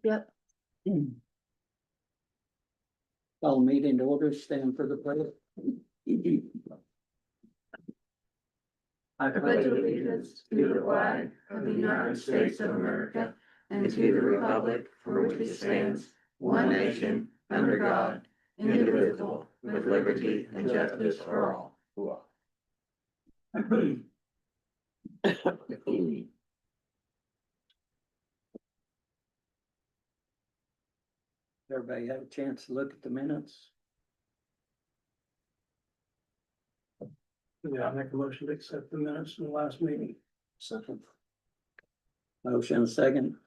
Yep. Call meeting to order, stand for the pledge. I pledge allegiance to the flag of the United States of America and to the republic for which it stands, one nation, under God, indivisible, with liberty and justice for all. Everybody had a chance to look at the minutes? Yeah, I make a motion to accept the minutes from the last meeting. Second. Motion second,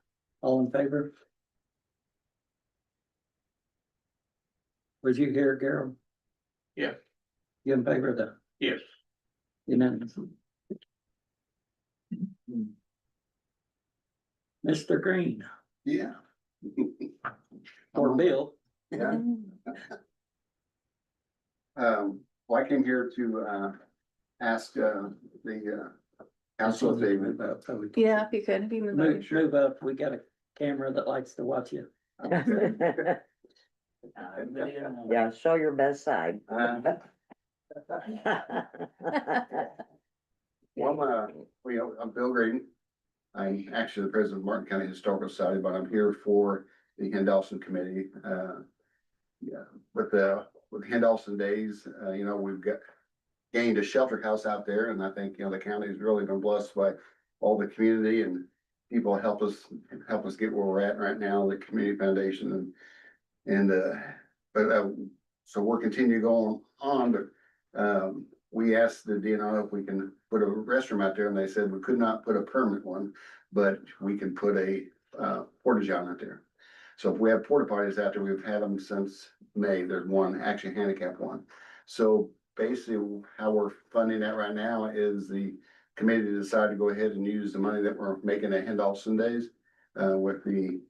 all in favor? Was you here, Gerald? Yeah. You in favor of the Yes. unanimous? Mr. Green Yeah. or Bill? Yeah. Well, I came here to, ask, the, council if they would, Yeah, if you could, if you move over. Move up, we got a camera that likes to watch you. Yeah, show your best side. Well, I'm Bill Graydon. I'm actually the president of Martin County Historical Society, but I'm here for the Hendelson Committee. Yeah, with the Hendelson Days, we've gained a shelter house out there, and I think, the county's really been blessed by all the community and people help us get where we're at right now, the community foundation so we'll continue going on, but, we asked the DNR if we can put a restroom out there, and they said we could not put a permanent one, but we can put a, porta john out there. So if we have porta potties out there, we've had them since May. There's one, actually handicap one. So basically how we're funding that right now is the committee decided to go ahead and use the money that we're making at Hendelson Days, with the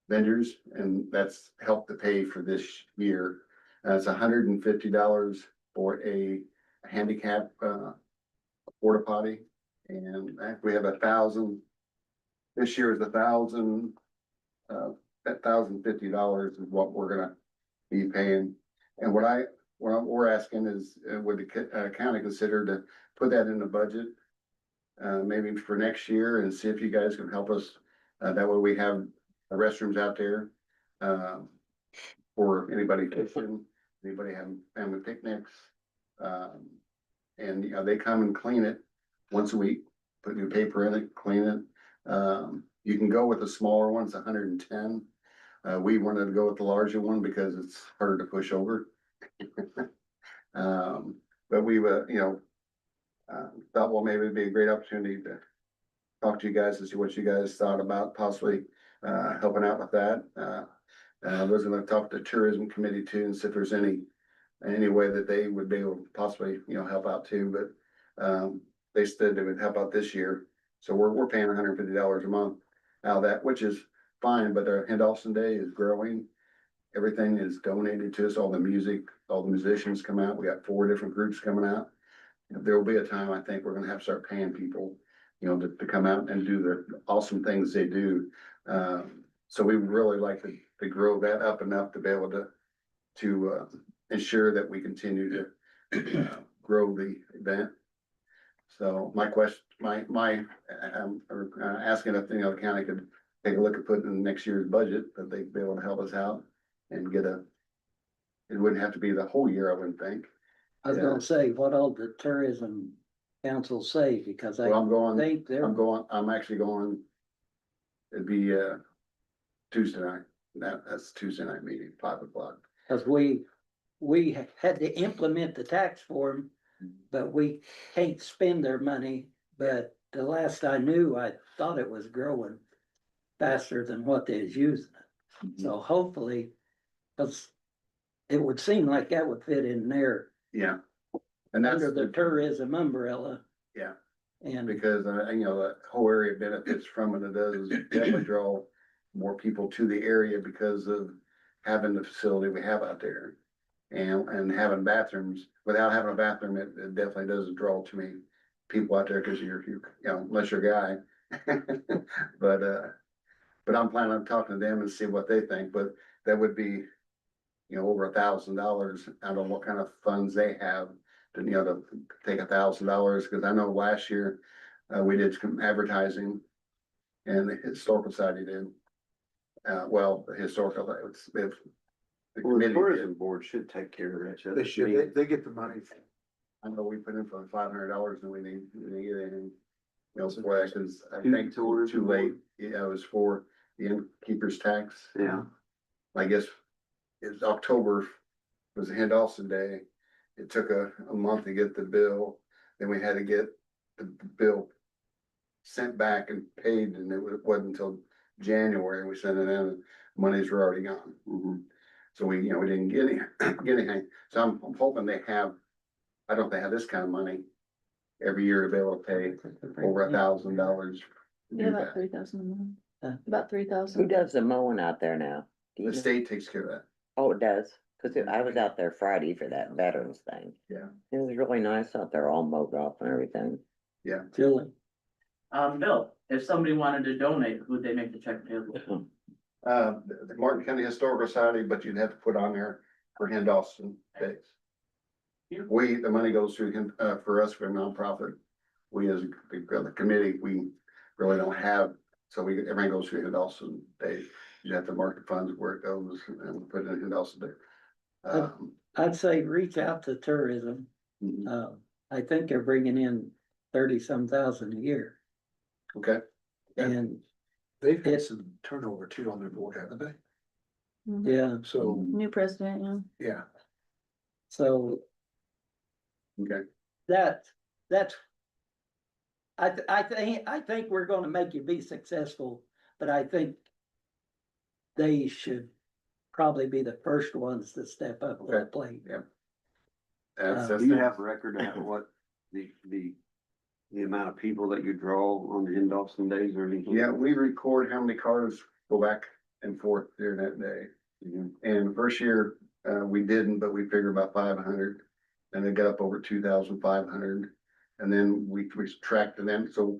vendors, and that's helped to pay for this year. It's $150 for a handicap, porta potty, and we have 1,000. This year is 1,000. That $1,050 is what we're gonna be paying. And what we're asking is, would the county consider to put that in the budget, maybe for next year, and see if you guys can help us. That way we have restrooms out there, for anybody fishing, anybody having family picnics. And they come and clean it once a week, put new paper in it, clean it. You can go with the smaller one, it's 110. We wanted to go with the larger one because it's harder to push over. But we thought, well, maybe it'd be a great opportunity to talk to you guys and see what you guys thought about possibly, helping out with that. I was gonna talk to the tourism committee too, and see if there's any way that they would be able to possibly, help out too, but, they said they would help out this year. So we're paying $150 a month out of that, which is fine, but our Hendelson Day is growing. Everything is donated to us, all the music, all the musicians come out. We got 4 different groups coming out. There will be a time, I think, we're gonna have to start paying people, to come out and do the awesome things they do. So we would really like to grow that up enough to be able to ensure that we continue to grow the event. So my question, asking if, the county could take a look at putting in next year's budget, that they'd be able to help us out and it wouldn't have to be the whole year, I wouldn't think. I was gonna say, what all the tourism council say, because I Well, think they're, I'm actually going, it'd be, Tuesday night. That's Tuesday night meeting, 5 o'clock. cause we had to implement the tax form, but we can't spend their money. But the last I knew, I thought it was growing faster than what they was using it. So hopefully, cause it would seem like that would fit in there Yeah. And that's under the tourism umbrella. Yeah. And Because, the whole area benefits from it. It does definitely draw more people to the area because of having the facility we have out there. And having bathrooms. Without having a bathroom, it definitely doesn't draw too many people out there, because you're unless you're a guy. But, But I'm planning on talking to them and see what they think, but that would be, you know, over $1,000. I don't know what kind of funds they have to, you know, to take $1,000, because I know last year, we did some advertising and the historical society did. Well, the historical, it's, the Well, the committee did. tourism board should take care of that. shouldn't They it? should, they get the money. I know we put in for $500 and we need get anything else for that, cause I To- think tourism too late. board? Yeah, it was for the innkeeper's tax. Yeah, I guess it's October was the Henderson Day. It took a month to get the bill, then we had to get the bill sent back and paid, and wasn't until January we sent it in, and monies were already gone. mhm. So we, you know, we didn't get any, get anything. So I'm hoping they have, I don't know if they have this kind of money every year to be able to pay over $1,000. Yeah, about 3,000 a month. Huh. About Who 3,000. does the mowing out there now? Do you The know? state takes care of that. Oh, it does, cause I was out there Friday for that veterans thing. Yeah. It was really nice out there, all mowed off and everything. Julie, Bill, if somebody wanted to donate, would they make the check payable? The Martin County Historical Society, but you'd have to put on there for Henderson Days. The money goes through, for us, for a nonprofit. We as the committee, we really don't have, so everything goes through Henderson Days. You have to mark the funds where it goes and put it in Henderson Day. I'd say reach out to tourism. Mhm. I think they're bringing in 30-some thousand a year, Okay, Yeah. and They've had some turnover too on their board, haven't they? Mhm. yeah, So, New president, yeah. yeah, so okay. that's. I think we're gonna make you be successful, but I think they should probably be the first ones to step up to the Okay. plate. That's Do you have a record of what the amount of people that you draw on the Henderson days or anything? Yeah, we record how many cars go back and forth during that day. Mhm. And the first year, we didn't, but we figured about 500, and it got up over 2,500. And then we tracked it in, so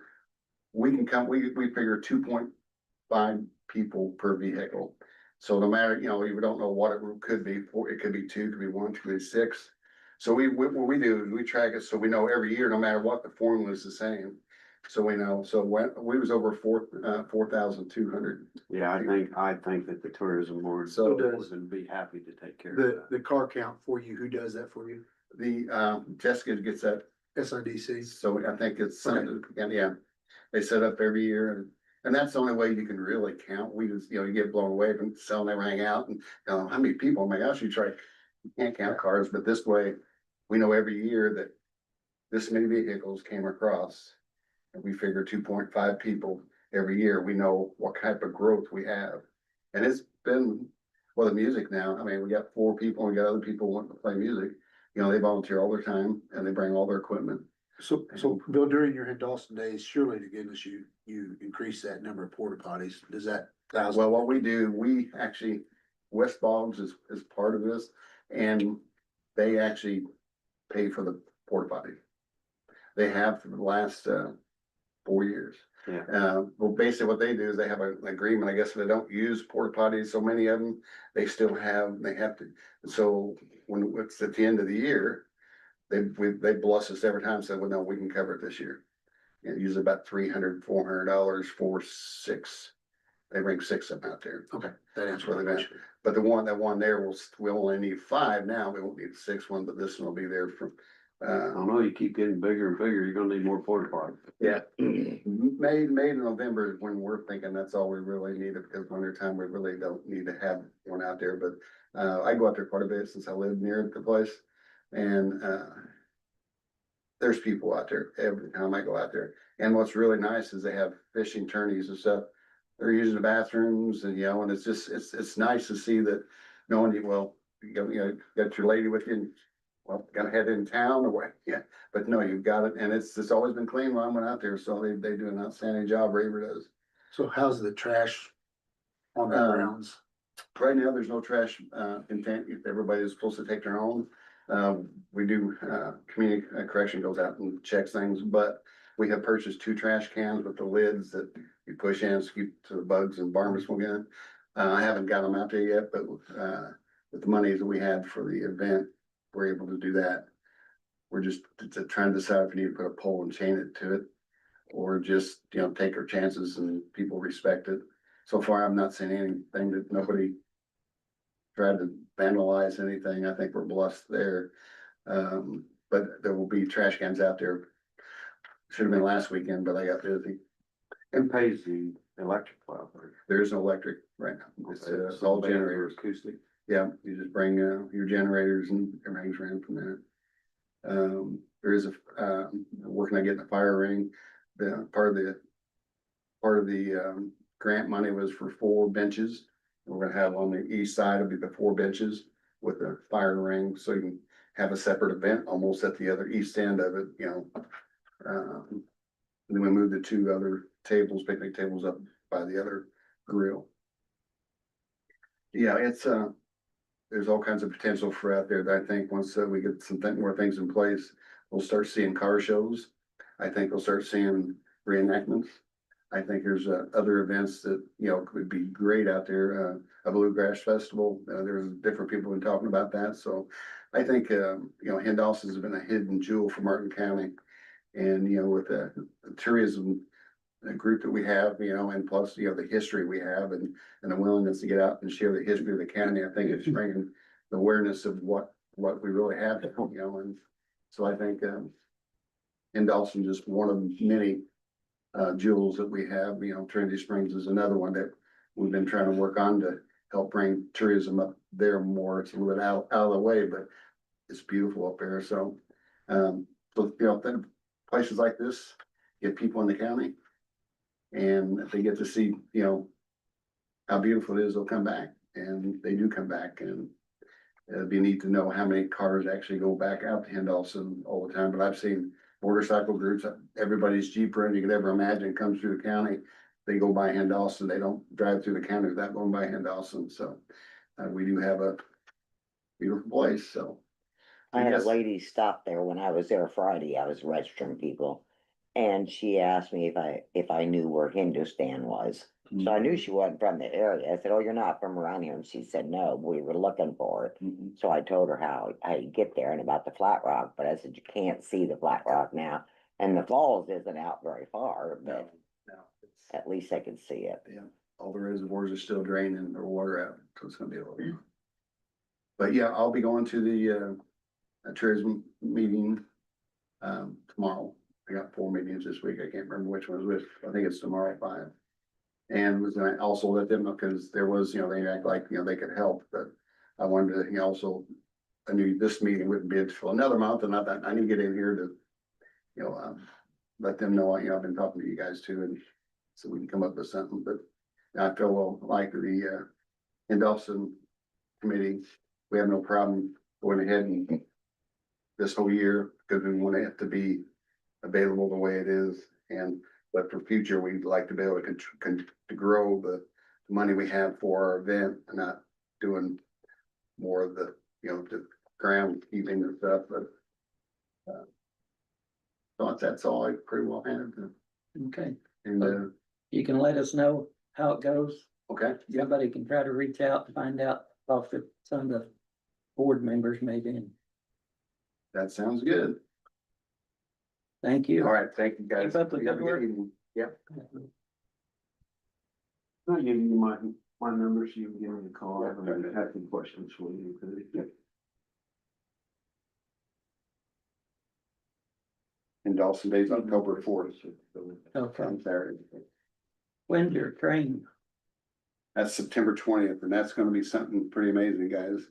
we can come, we figure 2.5 people per vehicle. So no matter, you know, we don't know what it could be, it could be 2, could be 1, could be 6. So what we do is we track it, so we know every year, no matter what, the formula is the same. So we know, so when, we was over 4,200. Yeah, I think that the tourism board So would be happy to take care of the, that. the car count for you, who does that for you? the, Jessica gets that. SIDC? So I think it's, Okay. and yeah, they set up every year, and that's the only way you can really count. We just, you know, you get blown away from selling everything out, and, how many people, oh my gosh, you can't count cars, but this way, we know every year that this many vehicles came across. And we figure 2.5 people every year, we know what type of growth we have. And it's been, well, the music now, I mean, we got 4 people, we got other people wanting to play music. You know, they volunteer all their time and they bring all their equipment. So Bill, during your Henderson days, surely to goodness you increase that number of porta potties. Does that thousand? Well, what we do, we actually, West Boggs is part of this, and they actually pay for the porta potty. They have for the last 4 years. Yeah. Well, basically what they do is they have an agreement, I guess, if they don't use porta potties, so many of them, they have to. So when it's at the end of the year, they bless us every time, say, well, no, we can cover it this year. And use about $300-400 for 6. They bring 6 of them out there. Okay, that answers Really my bad. question. But that one there, we'll only need 5 now. We won't need the 6th one, but this one will be there from, I don't know, you keep getting bigger and bigger, you're gonna need more porta potties. yeah. May to November is when we're thinking that's all we really need, because winter time, we really don't need to have one out there, but, I go out there quite a bit since I live near the place. And, there's people out there every time I go out there. And what's really nice is they have fishing tourneys and stuff. They're using the bathrooms and, you know, and it's just, it's nice to see that knowing you, well, you got your lady with you and, well, gotta head in town or what, yeah, but no, you've got it, and it's always been clean when I went out there, so they do an outstanding job, Raver does. So how's the trash on the grounds? Right now, there's no trash, intent, everybody's supposed to take their own. We do, community correction goes out and checks things, but we have purchased 2 trash cans with the lids that you push ants, keep the bugs and varmints from getting. I haven't got them out there yet, but, with the monies that we had for the event, we're able to do that. We're just trying to decide if we need to put a pole and chain it to it, or just, take our chances and people respect it. So far, I've not seen anything that nobody tried to vandalize anything. I think we're blessed there. But there will be trash cans out there. Should have been last weekend, but I got busy. Who pays the electric out there? There is no electric right now. It's all generators. Acoustic. Yeah, you just bring, your generators and everything's ran from that. There is working on getting a fire ring. The part of the grant money was for 4 benches. We're gonna have on the east side, it'll be the 4 benches with a fire ring, so you can have a separate event almost at the other east end of it, and then we moved the 2 other tables, picnic tables up by the other grill. Yeah, it's, there's all kinds of potential for out there that I think once we get more things in place, we'll start seeing car shows. I think we'll start seeing reenactments. I think there's other events that, could be great out there, a bluegrass festival. There's different people been talking about that. So I think, Hendossens has been a hidden jewel for Martin County. And, with the tourism group that we have, and plus, the history we have and the willingness to get out and share the history of the county, I think it's bringing the awareness of what we really have, and so I think, Hendossen just one of many jewels that we have. Trinity Springs is another one that we've been trying to work on to help bring tourism up there more. It's a little bit out of the way, but it's beautiful up there, so, places like this get people in the county. And if they get to see, how beautiful it is, they'll come back, and they do come back, and it'd be neat to know how many cars actually go back out to Hendossen all the time. But I've seen motorcycle groups, everybody's Jeep run you could ever imagine comes through the county. They go by Hendossen, they don't drive through the county without going by Hendossen, so we do have a beautiful place, so. I had a Yes. lady stop there when I was there Friday. I was registering people. And she asked me if I knew where Hindustan was. So I knew she wasn't from the area. I said, "Oh, you're not from around here." And she said, "No, we were looking for it." So I told her how you get there and about the Flat Rock, but I said, "You can't see the Flat Rock now." And the falls isn't out very far, but No, it's, at least I can see it. yeah, all the reservoirs are still draining their water out, so it's gonna be a little. But yeah, I'll be going to the tourism meeting tomorrow. I got 4 meetings this week. I can't remember which one was which. I think it's tomorrow at 5. And was gonna also let them know, because there was, they act like, they could help, but I wanted to, also, I knew this meeting wouldn't be until another month, and I need to get in here to, let them know, I've been talking to you guys too, and so we can come up with something, but I feel like the Hendossen committee, we have no problem going ahead and this whole year, because we want it to be available the way it is, but for future, we'd like to be able to grow the money we have for our event, and not doing more of the, the groundkeeping and stuff, but thought that's all I pretty well handled. Okay, And, you can let us know how it goes. okay, yeah, Somebody can try to reach out and find out off some of the board members maybe, and that sounds good. thank you. All right, thank you guys. Keep up the good Have a work. evening. Yeah. I'll give you my number so you can give me a call. I have some questions for you. And Dawson Day's October 4th. Okay, From Saturday. when's your train? That's September 20th, and that's gonna be something pretty amazing, guys.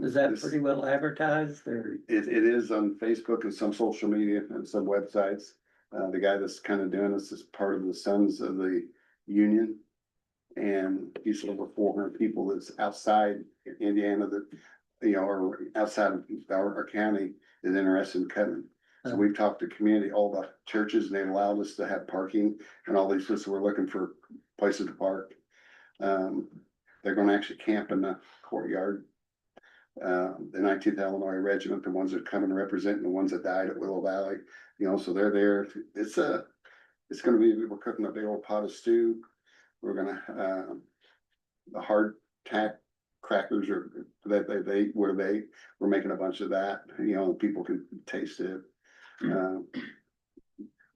Is that this- pretty well advertised or? It is on Facebook and some social media and some websites. The guy that's kind of doing this is part of the Sons of the Union. And he's over 400 people that's outside Indiana that, or outside of our county is interested in cutting. So we've talked to community, all the churches, and they've allowed us to have parking and all these, so we're looking for places to park. They're gonna actually camp in the courtyard. The 19th Illinois Regiment, the ones that come and represent, and the ones that died at Willow Valley, so they're there. It's it's gonna be, we're cooking a big old pot of stew. We're gonna, the hard tack crackers are, we're making a bunch of that, you know, people can taste it. We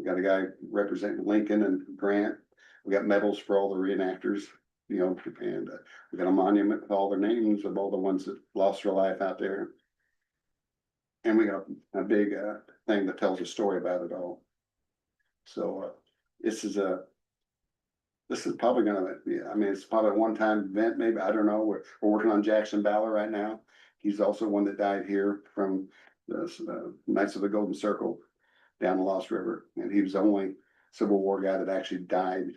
got a guy representing Lincoln and Grant. We got medals for all the reenactors, you know, and we got a monument with all their names of all the ones that lost their life out there. And we got a big thing that tells a story about it all. So this is probably gonna be, I mean, it's probably a one-time event, maybe, I don't know. We're working on Jackson Ballard right now. He's also one that died here from the Knights of the Golden Circle down the Lost River, and he was the only Civil War guy that actually died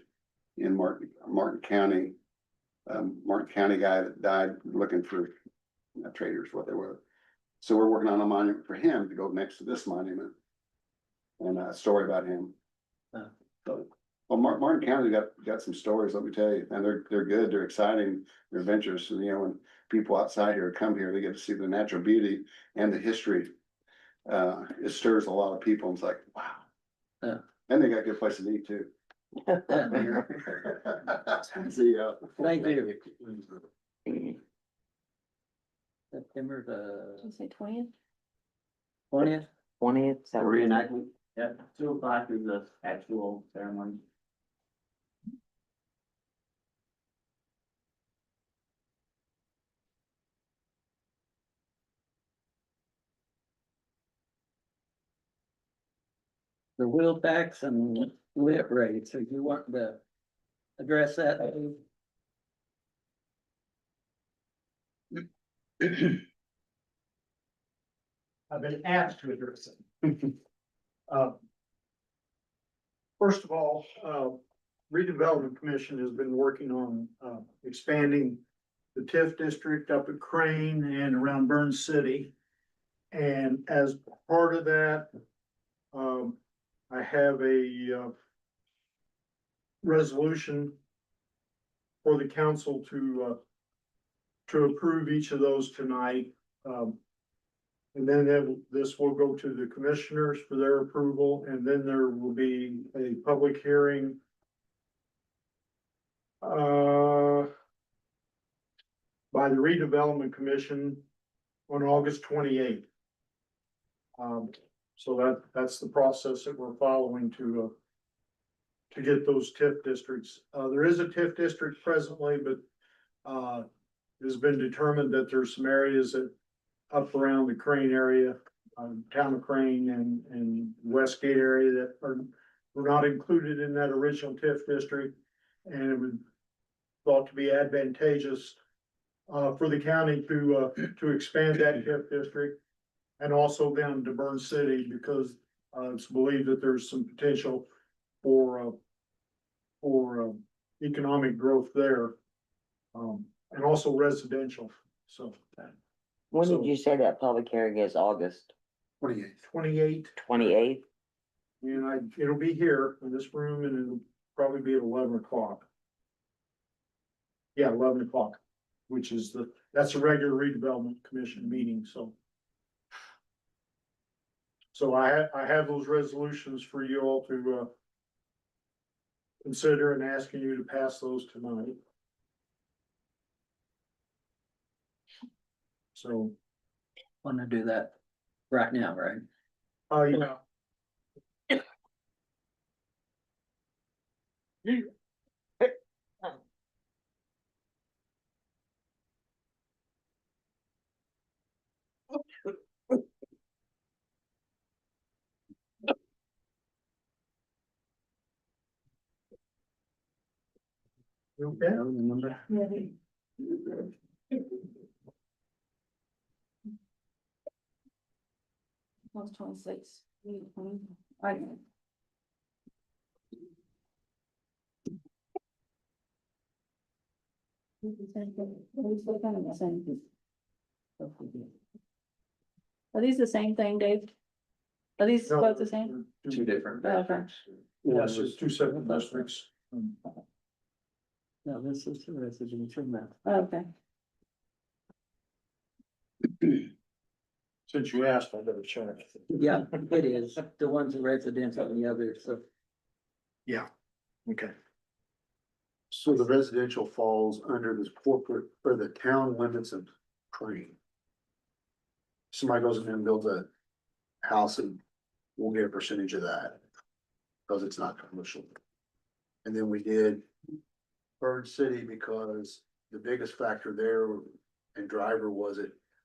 in Martin County. Martin County guy that died looking for traitors, what they were. So we're working on a monument for him to go next to this monument. And a story about him. So, well, Martin County got some stories, let me tell you, and they're good, they're exciting, they're adventurous, and you know, when people outside here come here, they get to see the natural beauty and the history. It stirs a lot of people, and it's like, wow. Yeah. And they got good places to eat too. See ya. Thank you. September Did you say 20th? 20th. 20th, A reenactment. Yeah, 2 o'clock is the actual ceremony. The wheel tax and lit rate, so you want to address that? Dave? I've been asked to address it. First of all, redevelopment commission has been working on, expanding the TIF district up at Crane and around Burns City. And as part of that, I have a, resolution for the council to approve each of those tonight. And then this will go to the commissioners for their approval, and then there will be a public hearing. By the redevelopment commission on August 28th. So that's the process that we're following to get those TIF districts. There is a TIF district presently, but it has been determined that there's some areas that up around the Crane area, town of Crane and Westgate area that were not included in that original TIF district. And it would thought to be advantageous for the county to expand that TIF district. And also down to Burns City, because it's believed that there's some potential for economic growth there. And also residential, so. When did you say that public hearing is? August 28th. 28, 28th? and it'll be here in this room, and it'll probably be at 11 o'clock. Yeah, 11 o'clock, which is that's a regular redevelopment commission meeting, so. So I have those resolutions for you all to consider, and asking you to pass those tonight. So, Want to do that right now, right? yeah. You okay? Know the number? Plus 26. I know. Are these the same thing, Dave? Are these No, both the same? Two different. Okay. Yes, it's two separate districts. No, this is the residential map. Okay. Since you asked, I better check. Yeah, it is. The one's a residential and the other, so. Okay. So the residential falls under this corporate or the town limits of Crane. Somebody goes in and builds a house and we'll get a percentage of that. Cause it's not commercial. And then we did Bird City because the biggest factor there and driver was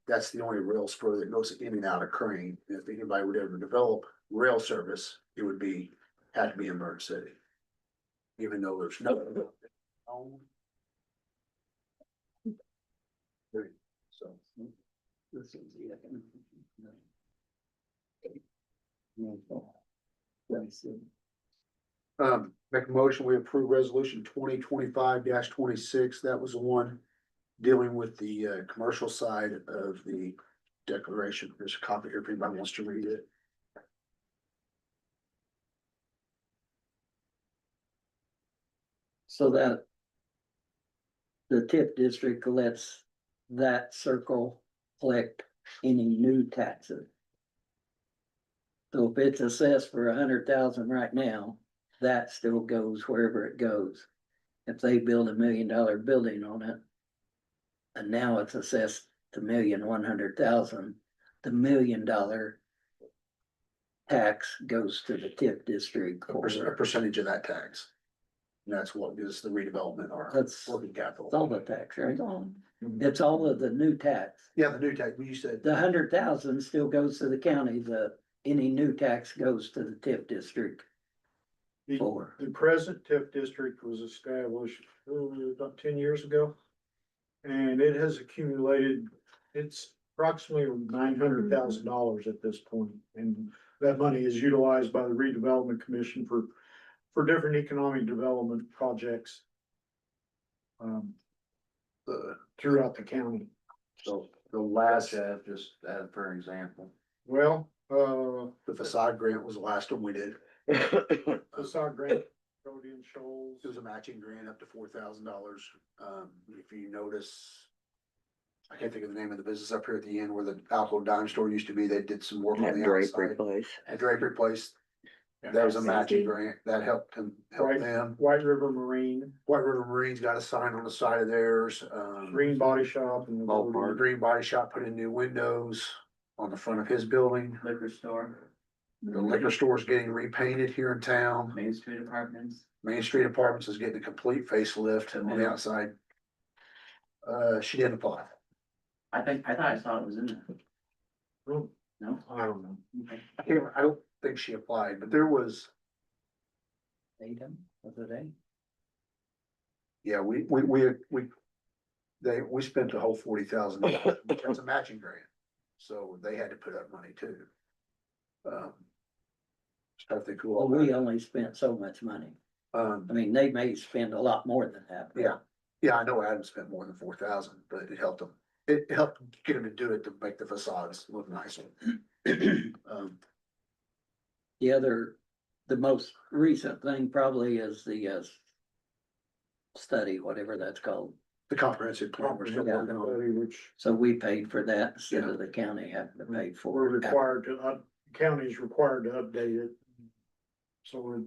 that's the only rail spur that goes in and out of Crane. And if anybody would ever develop rail service, it would had to be in Bird City. Even though there's no. So. This is the Make a motion, we approve resolution 2025-26. That was the one dealing with the commercial side of the declaration. There's a copy here if anybody wants to read it. So that the TIF district lets that circle collect any new taxes. So if it's assessed for 100,000 right now, that still goes wherever it goes. If they build $1 million building on it, and now it's assessed to $1,100,000, the $1 million tax goes to the TIF district. A percentage of that tax. And that's what is the redevelopment or That's working capital. all the tax, right? It's all of the new tax. Yeah, the new tax, you said. The 100,000 still goes to the county, any new tax goes to the TIF district. The present TIF district was established about 10 years ago. And it has accumulated, it's approximately $900,000 at this point. And that money is utilized by the redevelopment commission for different economic development projects. Throughout the county. So the last, just for an example. Well, the facade grant was the last one we did. facade grant, Rodian Shoals. It was a matching grant up to $4,000. If you notice, I can't think of the name of the business up here at the end where the alcohol dime store used to be. They did some work on That the drapery outside. place. At Drapery Place, that was a matching grant that helped them, Right. them. White River Marine, White River Marine's got a sign on the side of theirs. Green Body Shop and. The Green Body Shop put in new windows on the front of his building. Liquor store, The liquor store's getting repainted here in town. Main Street Apartments. Main Street Apartments is getting a complete facelift on the outside. She didn't apply. I thought I saw it was in there. Oh, No? I don't know. Okay. I don't think she applied, but there was, Adam, was it eight? yeah, we spent the whole $40,000. That's a matching grant. So they had to put up money too. Stuff they cool. Well, we only spent so much money. I mean, they may spend a lot more than that. but Yeah. Yeah, I know Adam spent more than 4,000, but it helped him. It helped get him to do it to make the facades look nicer. The most recent thing probably is the study, whatever that's called. The comprehensive plan we're still working on. Which So we paid for that instead of the county having to pay for we're it. required to, county is required to update it. So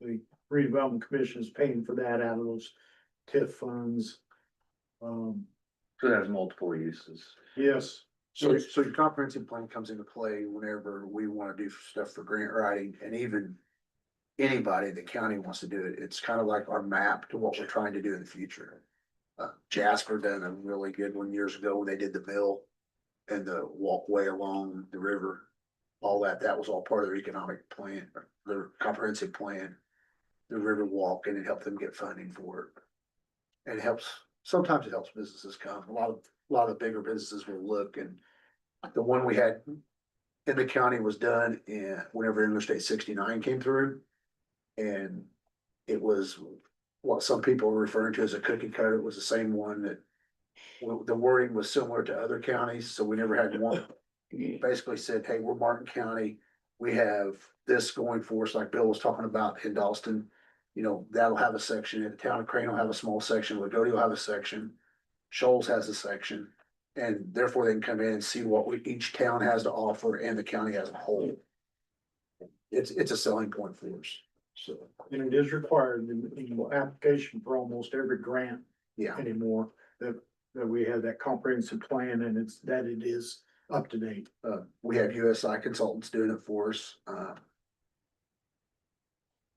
the redevelopment commission is paying for that out of those TIF funds. So there's multiple uses. Yes, So your comprehensive plan comes into play whenever we wanna do stuff for grant writing and even anybody, the county wants to do it. It's kind of like our map to what we're trying to do in the future. Jasper done a really good one years ago when they did the mill and the walkway along the river. All that was all part of their economic plan, their comprehensive plan. The river walk, and it helped them get funding for it. And it helps, sometimes it helps businesses come. A lot of the bigger businesses will look, and the one we had in the county was done whenever Interstate 69 came through. And it was what some people are referring to as a cookie cutter. It was the same one that the wording was similar to other counties, so we never had one. Basically said, hey, we're Martin County. We have this going for us, like Bill was talking about in Dalston. You know, that'll have a section. The town of Crane will have a small section. Lagodi will have a section. Shoals has a section. And therefore they can come in and see what each town has to offer and the county as a whole. It's a selling point for us. So, And it is required in the application for almost every grant yeah, anymore, that we have that comprehensive plan and it is up to date. we have USI consultants doing it for us.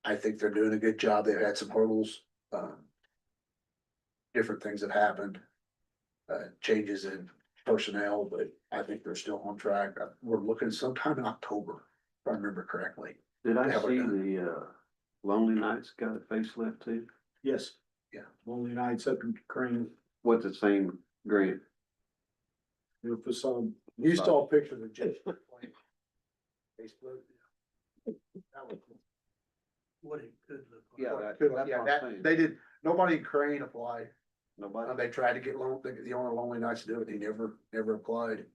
I think they're doing a good job. They've had some hurdles. Different things have happened. Changes in personnel, but I think they're still on track. We're looking sometime in October, if I remember correctly. Did I Yeah, we're see done. the, Lonely Nights got a facelift too? Yes. Yeah. Lonely Nights up in Crane, With the same grant? your facade. You saw pictures of Jeff. Facebook. What it could look like. Yeah, Good, that's yeah, what I'm that, saying. they did, nobody in Crane applied. Nobody? They tried to get the owner of Lonely Nights to do it, he never applied.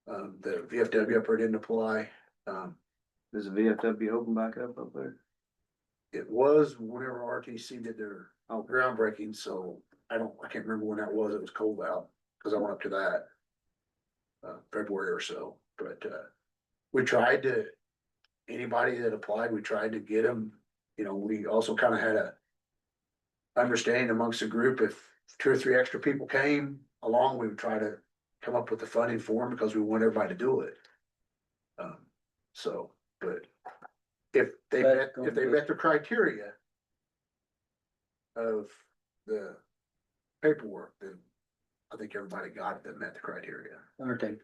The VFW up there didn't apply. Is the VFW open back up there? It was whenever RTC did their Oh, groundbreaking, so I can't remember when that was, it was cold out, cause I went up to that. February or so, but, we tried to, anybody that applied, we tried to get them, you know, we also kinda had a. Understanding amongst the group, if 2 or 3 extra people came along, we would try to come up with the funding for them, because we want everybody to do it. So, but if they met the criteria. Of the paperwork, then I think everybody got it that met the criteria. Aren't they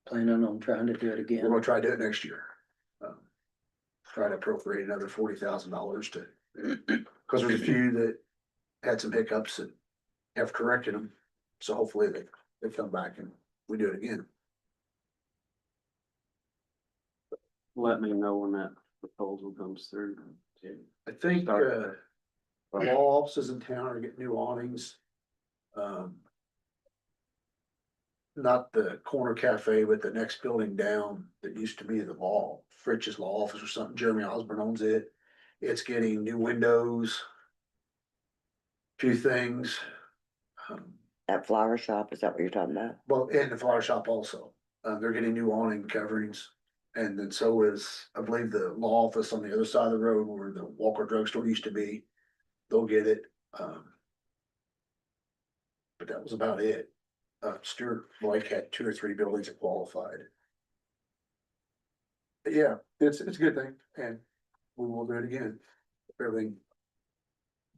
planning on trying to do it We're again? gonna try to do it next year. Try to appropriate another $40,000 to, cause there's a few that had some hiccups and have corrected them. So hopefully they come back and we do it again. let me know when that proposal comes through. I think, Start. law offices in town are getting new awnings. Not the corner cafe, but the next building down that used to be the law, Fritch's Law Office or something, Jeremy Osborne owns it. It's getting new windows. Few things. That flower shop, is that what you're talking about? Well, and the flower shop also, they're getting new awning coverings. And then so is, I believe, the law office on the other side of the road where the Walker Drug Store used to be. They'll get it. But that was about it. Stuart Blake had 2 or 3 buildings that qualified. But yeah, it's a good thing, and we will do it again. Everything,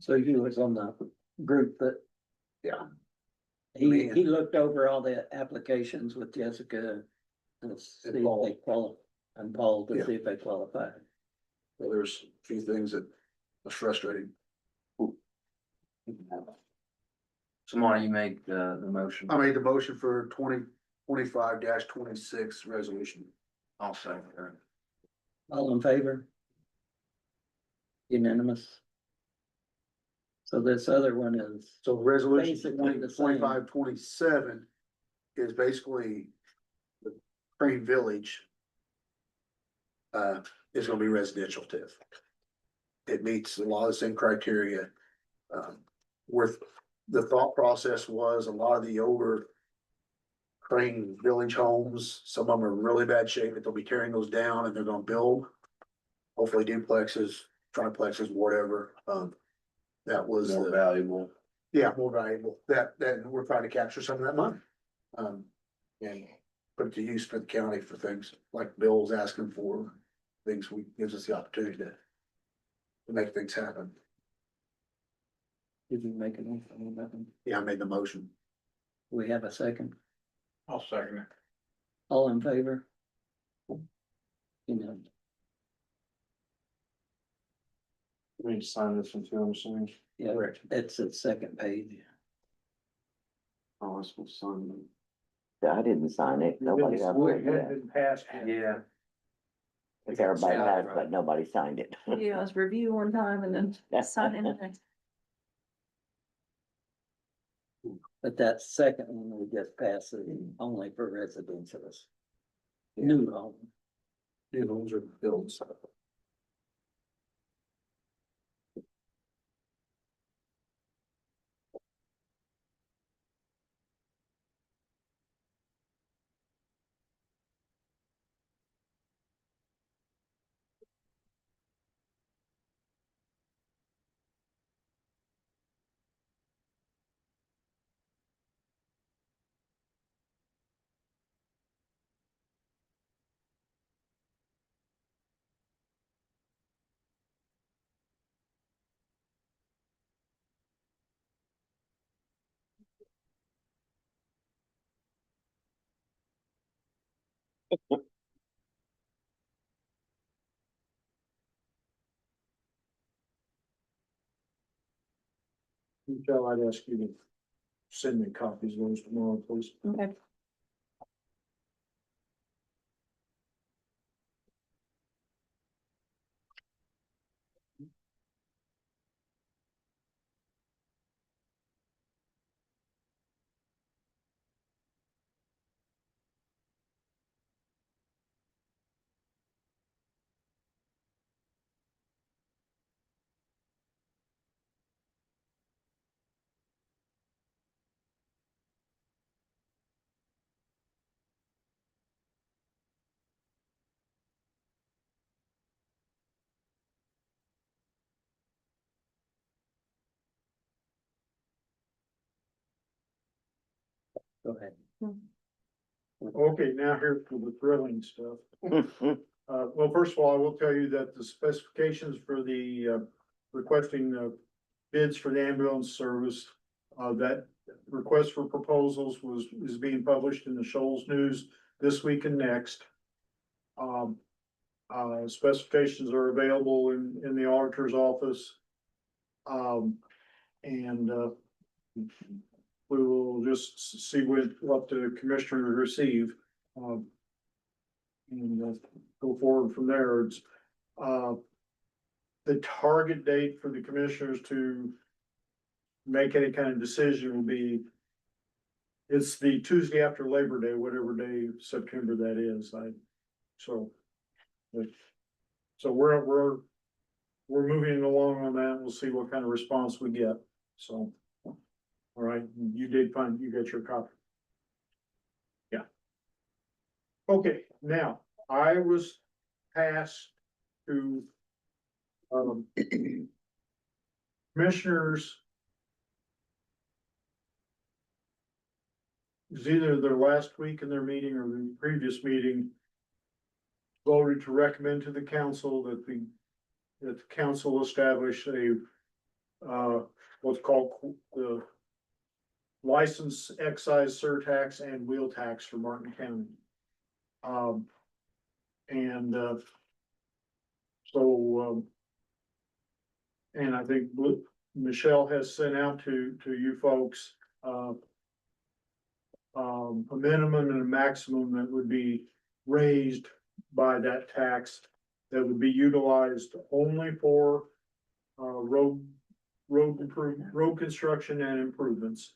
So you was on the group that. Yeah. He looked over all the applications with Jessica and see if Paul. they qualify, and Paul to Yeah. see if they qualify. well, there's a few things that was frustrating. Somebody make the motion. I made the motion for 2025-26 resolution. I'll second that. All in favor? Unanimous. So this other one is, So resolution Basically the same. 25-27 is basically the Crane Village. Is gonna be residential TIF. It meets a lot of the same criteria. Where the thought process was a lot of the older Crane Village homes, some of them are in really bad shape, but they'll be tearing those down and they're gonna build. Hopefully duplexes, triplexes, whatever, that was More the, valuable. yeah, more valuable, that we're trying to capture some of that money. And put it to use for the county for things like Bill was asking for, things gives us the opportunity to make things happen. did you make an motion? Yeah, I made the motion. We have a second. I'll second it. All in favor? Unanimous. We need to sign this one too, I'm assuming. Yeah, that's the second page. Oh, it's supposed to sign them. I didn't sign it, nobody else did that. Been passed. Yeah. Cause everybody has, but nobody signed it. Yeah, let's review one time and then sign in the next. But that second one we just passed it only for residentials. New home. New homes are built. Michelle, I'd ask you to send me copies of those tomorrow, please. Okay. Go ahead. Okay, now here for the thrilling stuff. Well, first of all, I will tell you that the specifications for the, requesting, bids for the ambulance service, that request for proposals is being published in the Shoals News this week and next. Specifications are available in the auditor's office. And, we will just see what the commissioners receive. And go forward from there. It's, the target date for the commissioners to make any kind of decision will be, it's the Tuesday after Labor Day, whatever day of September that is. So we're moving along on that. We'll see what kind of response we get. So, all right, you got your copy. Yeah. Okay, now, I was tasked to commissioners. It was either their last week in their meeting or the previous meeting. Voted to recommend to the council that the council establish a, what's called the license, excise, surtax, and wheel tax for Martin County. And I think Michelle has sent out to you folks, a minimum and a maximum that would be raised by that tax that would be utilized only for, road construction and improvements.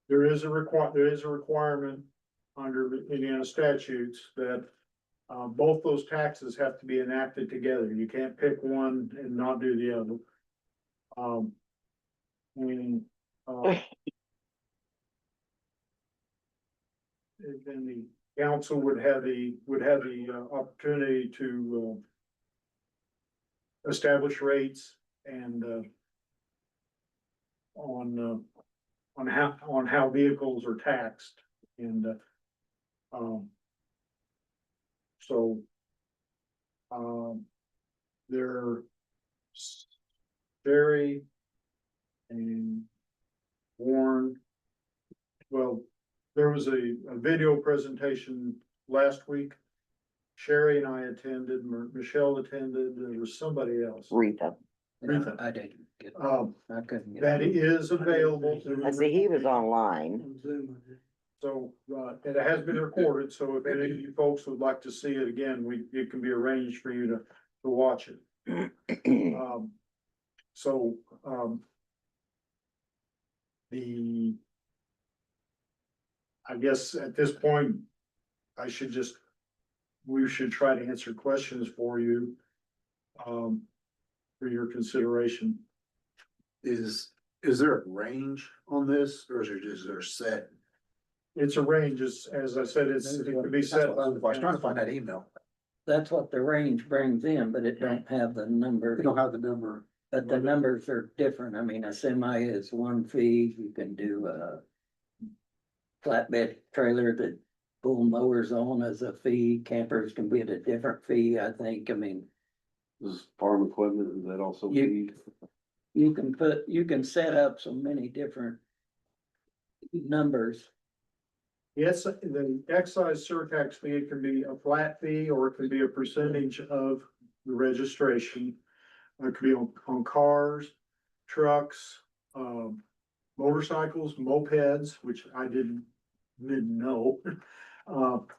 There is a requirement under the Indiana statutes that both those taxes have to be enacted together. You can't pick one and not do the other. Then the council would have the opportunity to establish rates and on how vehicles are taxed and they're Sherry and Warren. Well, there was a video presentation last week. Sherry and I attended, Michelle attended, there was somebody else. Rita, Rita. I didn't get, I couldn't get. That is available. I see he was online. So, and it has been recorded, so if any of you folks would like to see it again, it can be arranged for you to watch it. I guess at this point, we should try to answer questions for you, for your consideration. Is there a range on this, or is there set? It's a range, as I said, it could be That's set. what I was trying to find that email. That's what the range brings in, but it don't have the number. We don't have the number. But the numbers are different. I mean, a semi is one fee. You can do a flatbed trailer that pull mowers on as a fee. Campers can be at a different fee, I think. I mean, Is farm equipment, is that also? You- you can set up so many different numbers. Yes, the excise surtax fee, it can be a flat fee or it can be a percentage of the registration. It could be on cars, trucks, motorcycles, mopeds, which I didn't know.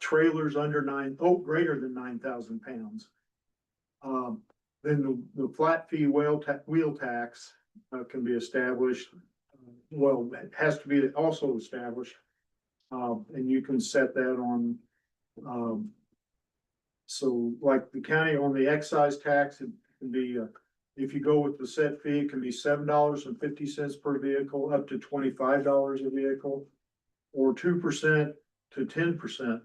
Trailers greater than 9,000 pounds. Then the flat fee wheel tax can be established. Well, it has to be also established. And you can set that on, so like the county on the excise tax, it can be, if you go with the set fee, it can be $7.50 per vehicle, up to $25 a vehicle. Or 2% to 10%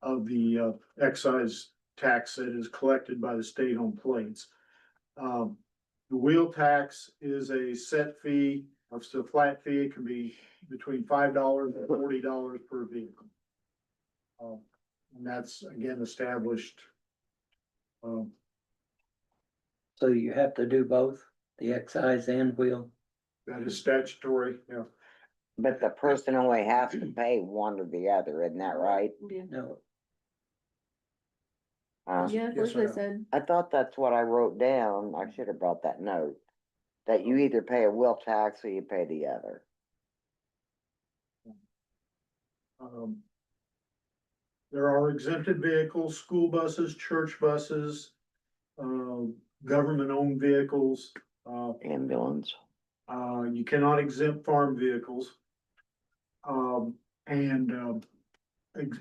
of the excise tax that is collected by the state on plates. The wheel tax is a set fee, it's a flat fee, it can be between $5 and $40 per vehicle. And that's again established. So you have to do both, the excise and wheel. That is statutory, yeah. But the person only has to pay one or the other, isn't that right? Yeah, No, yeah, Yes, that's what sir. I said. I thought that's what I wrote down. I should have brought that note. That you either pay a wheel tax or you pay the other. There are exempted vehicles, school buses, church buses, government-owned vehicles. Ambulance. You cannot exempt farm vehicles.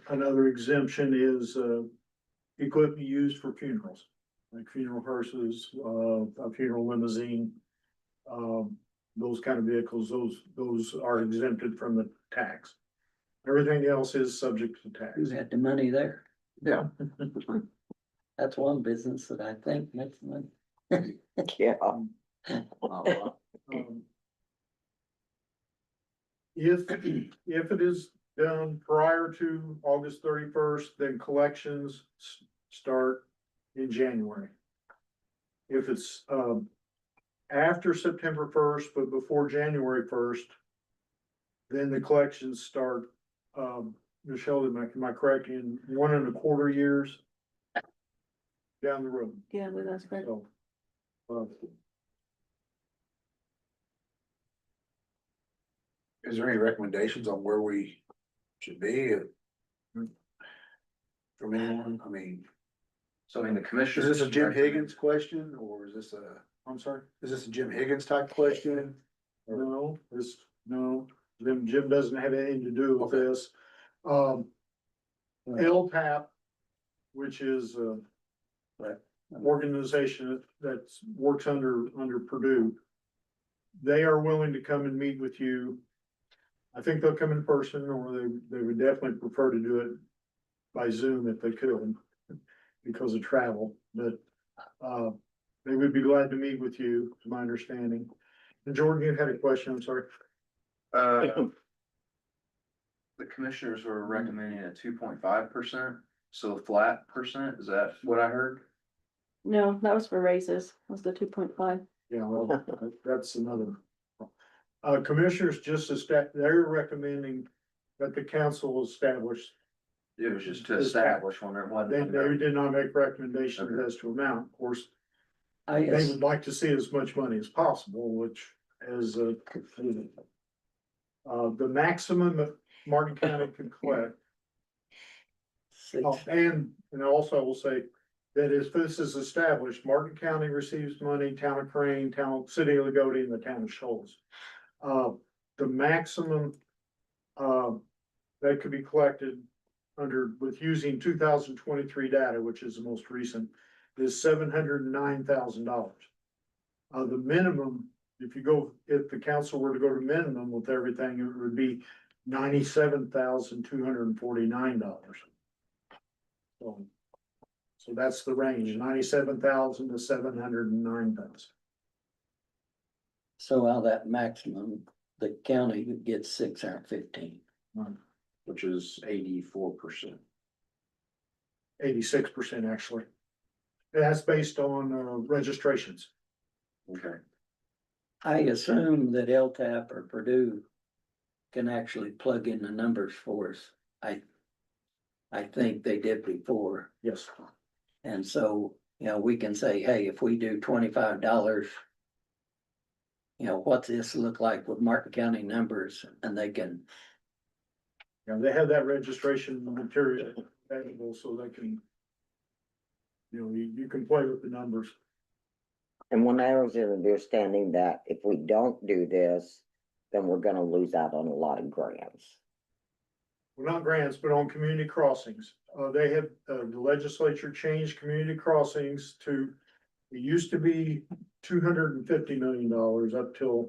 Another exemption is, equipment used for funerals, like funeral hearses, a funeral limousine. Those kind of vehicles, those are exempted from the tax. Everything else is subject to tax. who had the money there? Yeah. That's one business that I think makes money. Yeah. If it is done prior to August 31st, then collections start in January. If it's, after September 1st, but before January 1st, then the collections start, Michelle, am I correct, in 1.25 years down the road? Yeah, but that's correct. So, Is there any recommendations on where we should be? From anyone? I mean, So I mean, the is commissioners. this a Jim Higgins question or is this I'm sorry? is this a Jim Higgins type question? No, Jim doesn't have anything to do with Okay. this. LTAP, which is a organization that works under Purdue. They are willing to come and meet with you. I think they'll come in person, or they would definitely prefer to do it by Zoom if they could, because of travel, but, they would be glad to meet with you, is my understanding. And Jordan, you had a question, I'm sorry. The commissioners were recommending a 2.5%, so flat percent, is that what I heard? No, that was for raises, was the 2.5. Yeah, well, that's another. Commissioners they're recommending that the council establish. It was just to establish one, it They wasn't. did not make recommendations Okay. as to amount, of course. I They guess, would like to see as much money as possible, which is, the maximum that Martin County can collect. six, And also I will say that if this is established, Martin County receives money, town of Crane, city of Lagodi, and the town of Shoals. The maximum, that could be collected with using 2023 data, which is the most recent, is $709,000. The minimum, if the council were to go to minimum with everything, it would be $97,249. So that's the range, 97,000 to 709,000. so out of that maximum, the county gets 615. Which is 84%. 86% actually. That's based on registrations. Okay. I assume that LTAP or Purdue can actually plug in the numbers for us. I think they did before. Yes. And so, you know, we can say, hey, if we do $25, you know, what's this look like with Martin County numbers? And they can, You know, they have that registration material available so they can, you know, you can play with the numbers. And when I was understanding that if we don't do this, then we're gonna lose out on a lot of grants. Well, not grants, but on community crossings. They have, the legislature changed community crossings to, it used to be $250 million up till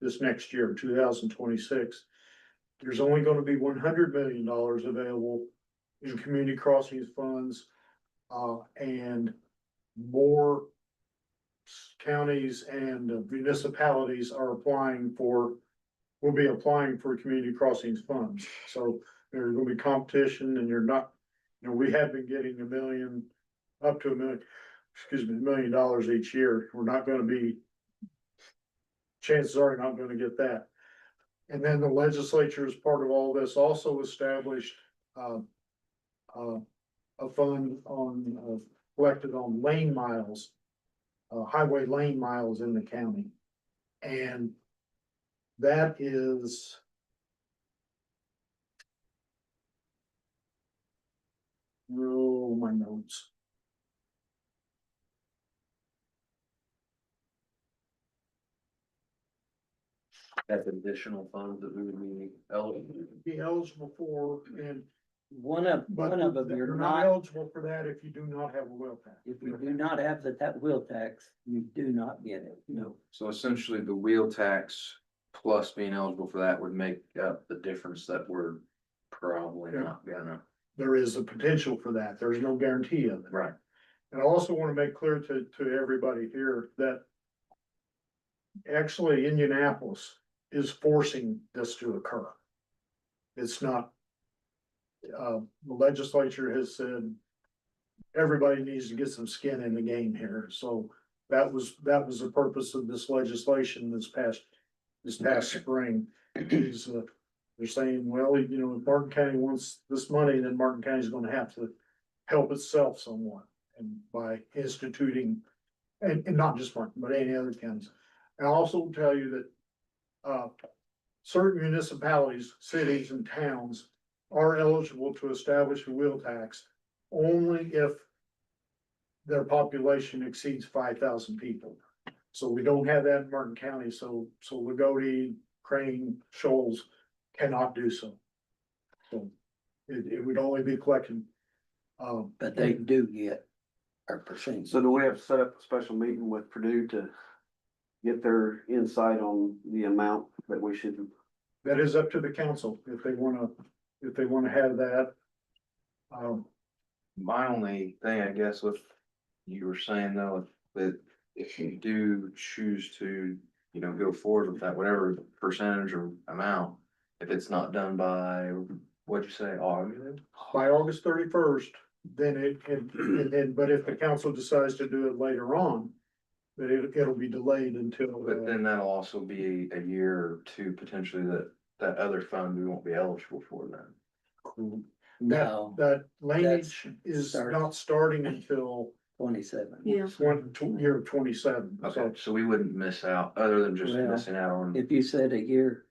this next year, 2026. There's only gonna be $100 million available in community crossings funds. And more counties and municipalities are applying for, will be applying for community crossings funds. So there's gonna be competition and you're not, you know, we have been getting $1 million, up to $1 million, excuse me, $1 million each year. We're not gonna be, chances are you're not gonna get that. And then the legislature, as part of all this, also established, a fund on, collected on lane miles, highway lane miles in the county. And that is, oh, my notes. That's additional funds that we would be eligible. Be eligible for, and, one of but them, you're you're not not, eligible for that if you do not have a well pack. if you do not have that wheel tax, you do not get it. No, So essentially the wheel tax plus being eligible for that would make up the difference that we're probably not gonna. there is a potential for that. There's no guarantee of it. Right. And I also want to make clear to everybody here that actually Indianapolis is forcing this to occur. It's not, the legislature has said everybody needs to get some skin in the game here. So that was the purpose of this legislation this past spring. Is, they're saying, well, you know, if Martin County wants this money, then Martin County is gonna have to help itself somewhat. And by instituting, and not just Martin, but any other counties. And I'll also tell you that, certain municipalities, cities and towns are eligible to establish a wheel tax only if their population exceeds 5,000 people. So we don't have that in Martin County, so Lagodi, Crane, Shoals cannot do so. So it would only be collected. But they do get our percentage. So do we have to set up a special meeting with Purdue to get their insight on the amount that we should? That is up to the council if they wanna have that. My only thing, I guess, with you were saying though, that if you do choose to, you know, go forward with that, whatever the percentage or amount, if it's not done by, what'd you say, August? By August 31st, then it can, and then, but if the council decides to do it later on, then it'll be delayed until. But then that'll also be a year or two potentially that other fund we won't be eligible for then. No, That lineage is starts- not starting until 27. Yeah. year of 27. Okay, So so we wouldn't miss out, other than just Well, missing out on. If you said a year,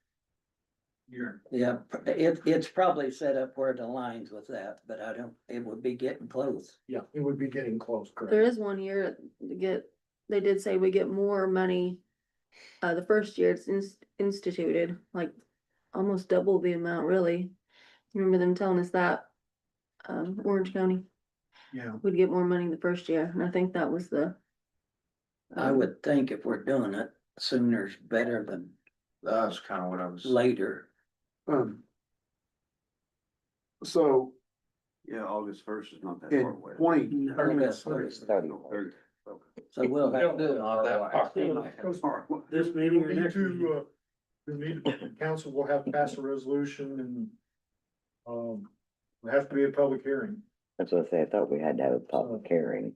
you're, yeah, it's probably set up where it aligns with that, but I don't, it would be getting close. yeah, it would be getting close, There correct? is one year to get, they did say we get more money. The first year it's instituted, like almost double the amount, really. Remember them telling us that, Orange County Yeah, would get more money the first year, and I think that was the. I would think if we're doing it, sooner's better than That's kind of what I was. later. So Yeah, August 1st is not that in far away. 20 August 30. So we'll have to. Not that far. this meeting or next meeting. Council will have to pass a resolution and, will have to be a public hearing. That's what I said, I thought we had to have a public hearing.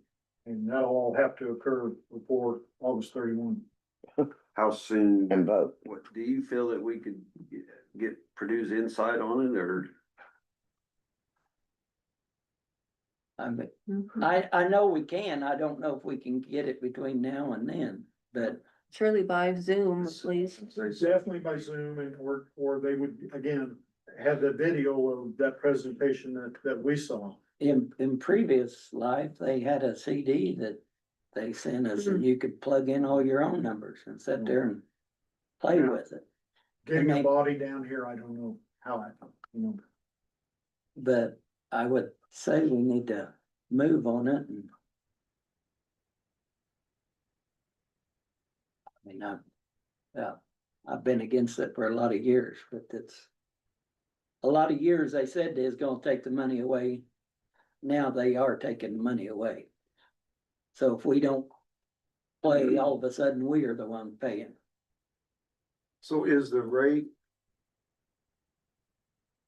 And that'll all have to occur before August 31. How soon, And vote. what, do you feel that we could get Purdue's insight on it, or? I mean, Mhm. I know we can, I don't know if we can get it between now and then, but Surely by Zoom, at least. It's definitely by Zoom and or they would, again, have the video of that presentation that we saw. in previous life, they had a CD that they sent us and you could plug in all your own numbers and sit there and play Yeah. with it. Getting And a they- body down here, I don't know how I, you know. But I would say we need to move on it and. I mean, I've been against it for a lot of years, but it's. A lot of years they said they was gonna take the money away. Now they are taking the money away. So if we don't play, all of a sudden we are the one paying. So is the rate?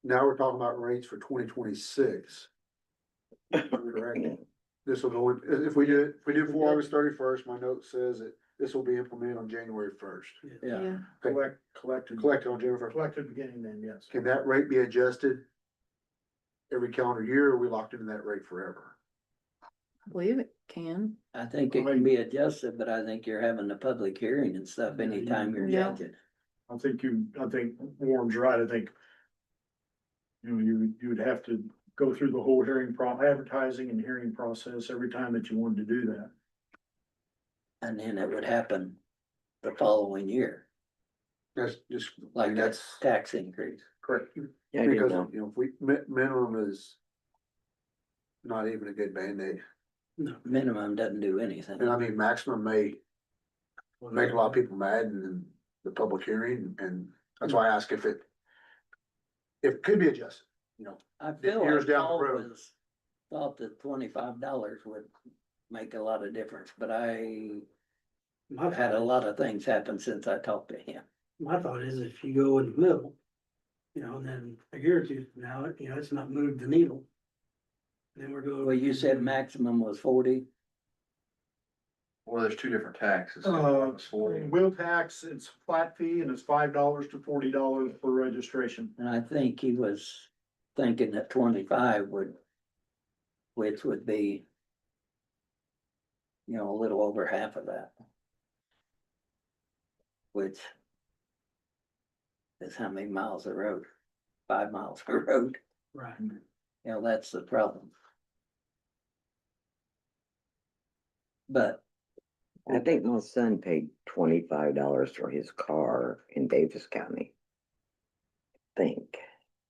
Now we're talking about rates for 2026. Correct? This will go, if we do before August 31st, my note says that this will be implemented on January 1st. Yeah, Collected Collected on January 1st. collected beginning then, yes. Can that rate be adjusted every calendar year, or are we locked into that rate forever? I believe it can. I think it can be adjusted, but I think you're having a public hearing and stuff anytime you're Yeah. changing. I think Warren's right, I think. You know, you would have to go through the whole advertising and hearing process every time that you wanted to do that. And then it would happen the following year, That's just, like that's that's tax increase. Correct. Yeah, I didn't because, know. you know, if we, minimum is not even a good Band-Aid. Minimum doesn't do anything. And I mean, maximum may make a lot of people mad in the public hearing, and that's why I ask if it could be adjusted, you know. I feel years like down the Paul road. thought that $25 would make a lot of difference, but I've had a lot of things happen since I talked to him. My thought is if you go in the middle, you know, and then a year or two from now, you know, it's not moved the needle. Then we're going. Well, you said maximum was 40. Well, there's two different taxes. Wheel tax, it's flat fee and it's $5 to $40 for registration. And I think he was thinking that 25 would, which would be, you know, a little over half of that. Which is how many miles of road? 5 miles of road. Right. You know, that's the problem. But I think my son paid $25 for his car in Davis County. Think,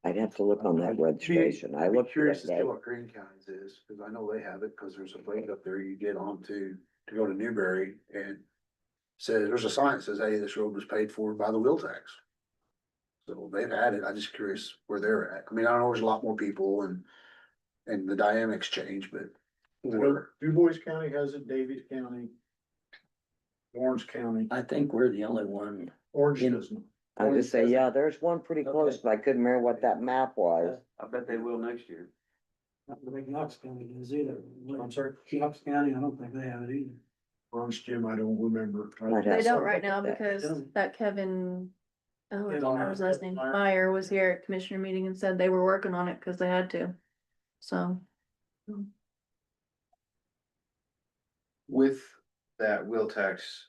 I'd have to look on that registration. I I'd be looked curious at to see that. what Green County's is, cause I know they have it, cause there's a plate up there you get on to go to Newberry, and says, there's a sign that says, hey, this road was paid for by the wheel tax. So they've had it, I'm just curious where they're at. I mean, I know there's a lot more people and the dynamics change, but. Du Bois County has it, Davies County. Orange County, I think we're the only one. Orange In- doesn't. I was just say, yeah, there's one pretty close, Okay. but I couldn't remember what that map was. I bet they will next year. Not the big Knox County is either. I'm sorry, Knox County, I don't think they have it either. Orange Jim, I don't remember. Might They have don't some right now that. because that Kevin, oh, I Yeah, don't know his last name, Meyer. Meyer was here at commissioner meeting and said they were working on it because they had to. So, With that wheel tax,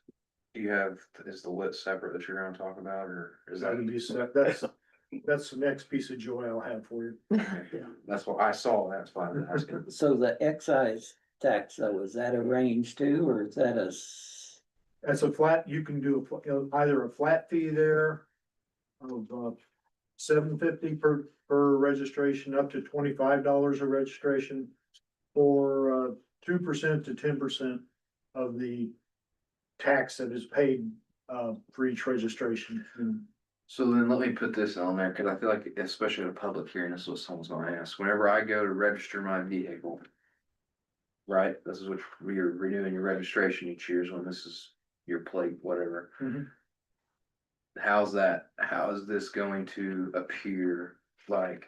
do you have, is the lit separate that you're gonna talk about, or is that? That'd be set, that's the next piece of joy I'll have for you. That's what I saw, that's why I was asking. So the excise tax, though, is that a range too, or is that That's a flat, you can do either a flat fee there of $7.50 per registration, up to $25 a registration, or 2% to 10% of the tax that is paid for each registration. So then let me put this on there, cause I feel like especially at a public hearing, this is what someone's gonna ask, whenever I go to register my vehicle. Right, this is what you're renewing your registration each year, is when this is your plate, whatever. Mhm. How is this going to appear? Like,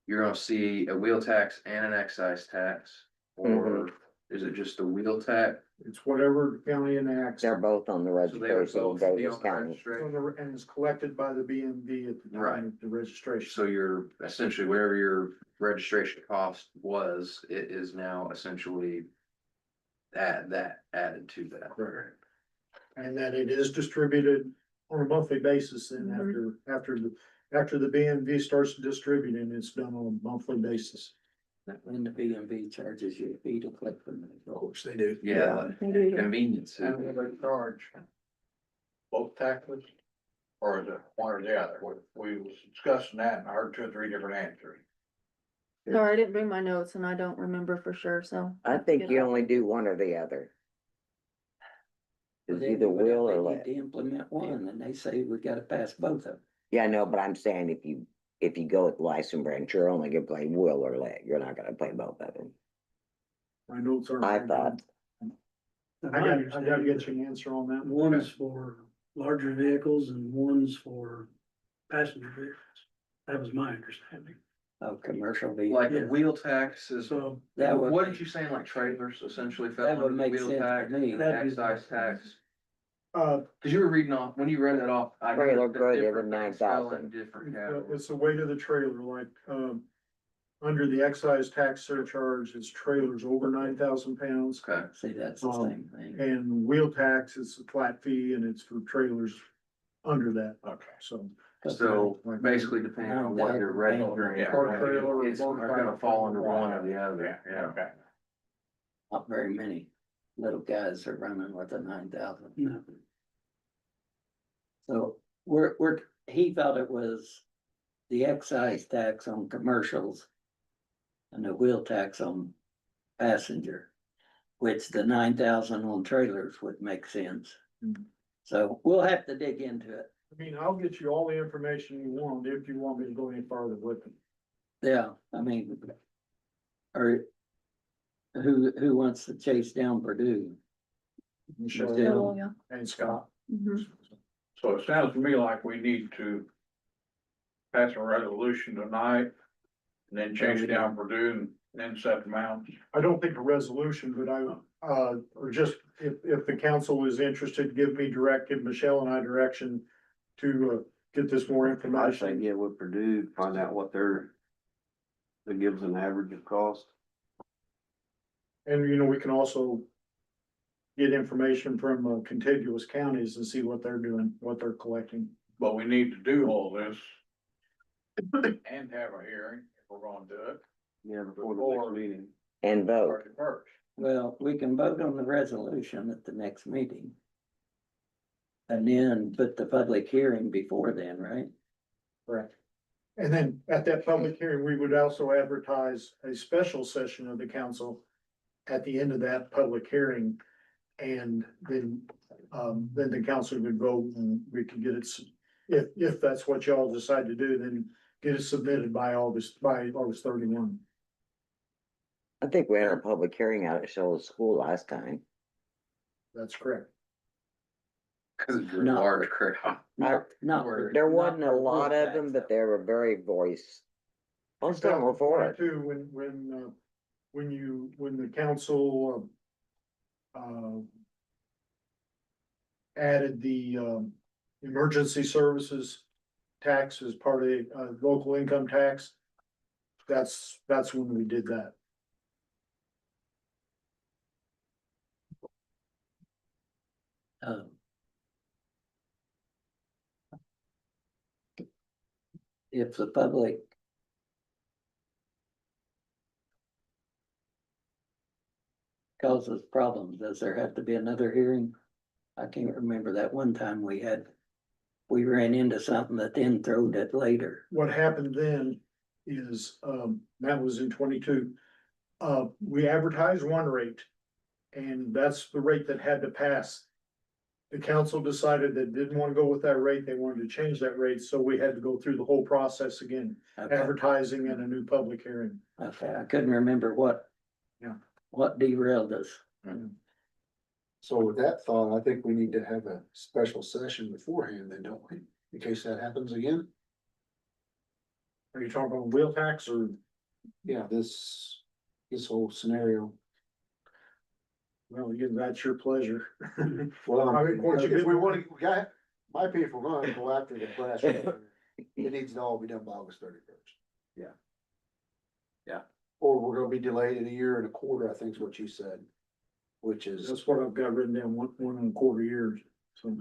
you're gonna see a wheel tax and an excise tax? Or is it just a wheel tax It's whatever the county enacts. They're both on the So they would registration in both be Davis on the County. registration. And is collected by the BMV at the Right. time of the registration. So your, essentially whatever your registration cost was, it is now essentially added to that. Right. And that it is distributed on a monthly basis and after the BMV starts distributing, it's done on a monthly basis. When the BMV charges you a fee to collect them. Which they do. Yeah, convenience. And will they charge both taxes? Or is it one or the other? We was discussing that and I heard 2 or 3 different answers. Sorry, I didn't bring my notes and I don't remember for sure, so. I think you only do one or the other. It's either will or They let. need to implement one, and they say we gotta pass both of them. Yeah, I know, but I'm saying if you go with license branch, you're only gonna play will or let. You're not gonna play both of them. My notes are. I thought. I gotta get you an answer on that. One's for larger vehicles and one's for passenger vehicles. That was my understanding. Of commercial vehicles. Like a Yeah. wheel tax is, So That would what make- did you say, like trailers essentially fell That would under the make wheel sense tax, to me. That'd be- excise tax? Uh, Cause you were reading off, when you read that off. I Trailer noticed that greater different than things fell 9,000. in Different categories. it's the weight of the trailer, like, under the excise tax surcharge, it's trailers over 9,000 pounds. Okay, See, that's the same thing. And wheel tax is a flat fee and it's for trailers under that, Okay. so. so basically depending on what you're registering, Yeah. it's gonna fall under one or the other. Yeah, okay. Not very many little guys are running with a 9,000. No. So he thought it was the excise tax on commercials and the wheel tax on passenger, which the 9,000 on trailers would make sense. Mhm. So we'll have to dig into it. I mean, I'll get you all the information you want if you want me to go any farther with it. Yeah, I mean, or who wants to chase down Purdue? Michelle Michelle. Yeah. and Scott. Mhm. So it sounds to me like we need to pass a resolution tonight. And then chase down Purdue and then set them out. I don't think a resolution, but or just if the council is interested, give Michelle and I direction to, get this more I say information. get with Purdue, find out what that gives an average of cost. And, we can also get information from contiguous counties and see what they're doing, what they're collecting. But we need to do all this. And have a hearing if we're gonna do it. Yeah, before the next meeting. And vote. First. Well, we can vote on the resolution at the next meeting. And then put the public hearing before then, right? Correct. And then at that public hearing, we would also advertise a special session of the council at the end of that public hearing. And then the council would vote and we could get it, if that's what y'all decide to do, then get it submitted by August 31. I think we had our public hearing out at Shoals School last time. That's correct. Cause it's a No. large crowd. Not. There wasn't a not for lot wheel of them, tax, but they were very voice. Most of them were for it. Too, when the council, added the, emergency services tax as part of the, local income tax. That's when we did that. If the public causes problems, does there have to be another hearing? I can't remember that one time we ran into something that then throwed it later. What happened then is, that was in 22. We advertised one rate. And that's the rate that had to pass. The council decided that didn't want to go with that rate, they wanted to change that rate, so we had to go through the whole process again, Okay, advertising and a new public hearing. okay, I couldn't remember what. Yeah. What derailed us. So with that thought, I think we need to have a special session beforehand then, don't we? In case that happens again. Are you talking about wheel tax or? Yeah, this whole scenario. Well, again, that's your pleasure. Well, I mean, of course, if we wanna, my opinion, if we're gonna go after the class, it needs to all be done by August 31st. Yeah. Yeah. Or we're gonna be delayed in a year and a quarter, I think is what you said, which is, That's what I've got written down, 1.25 years, so.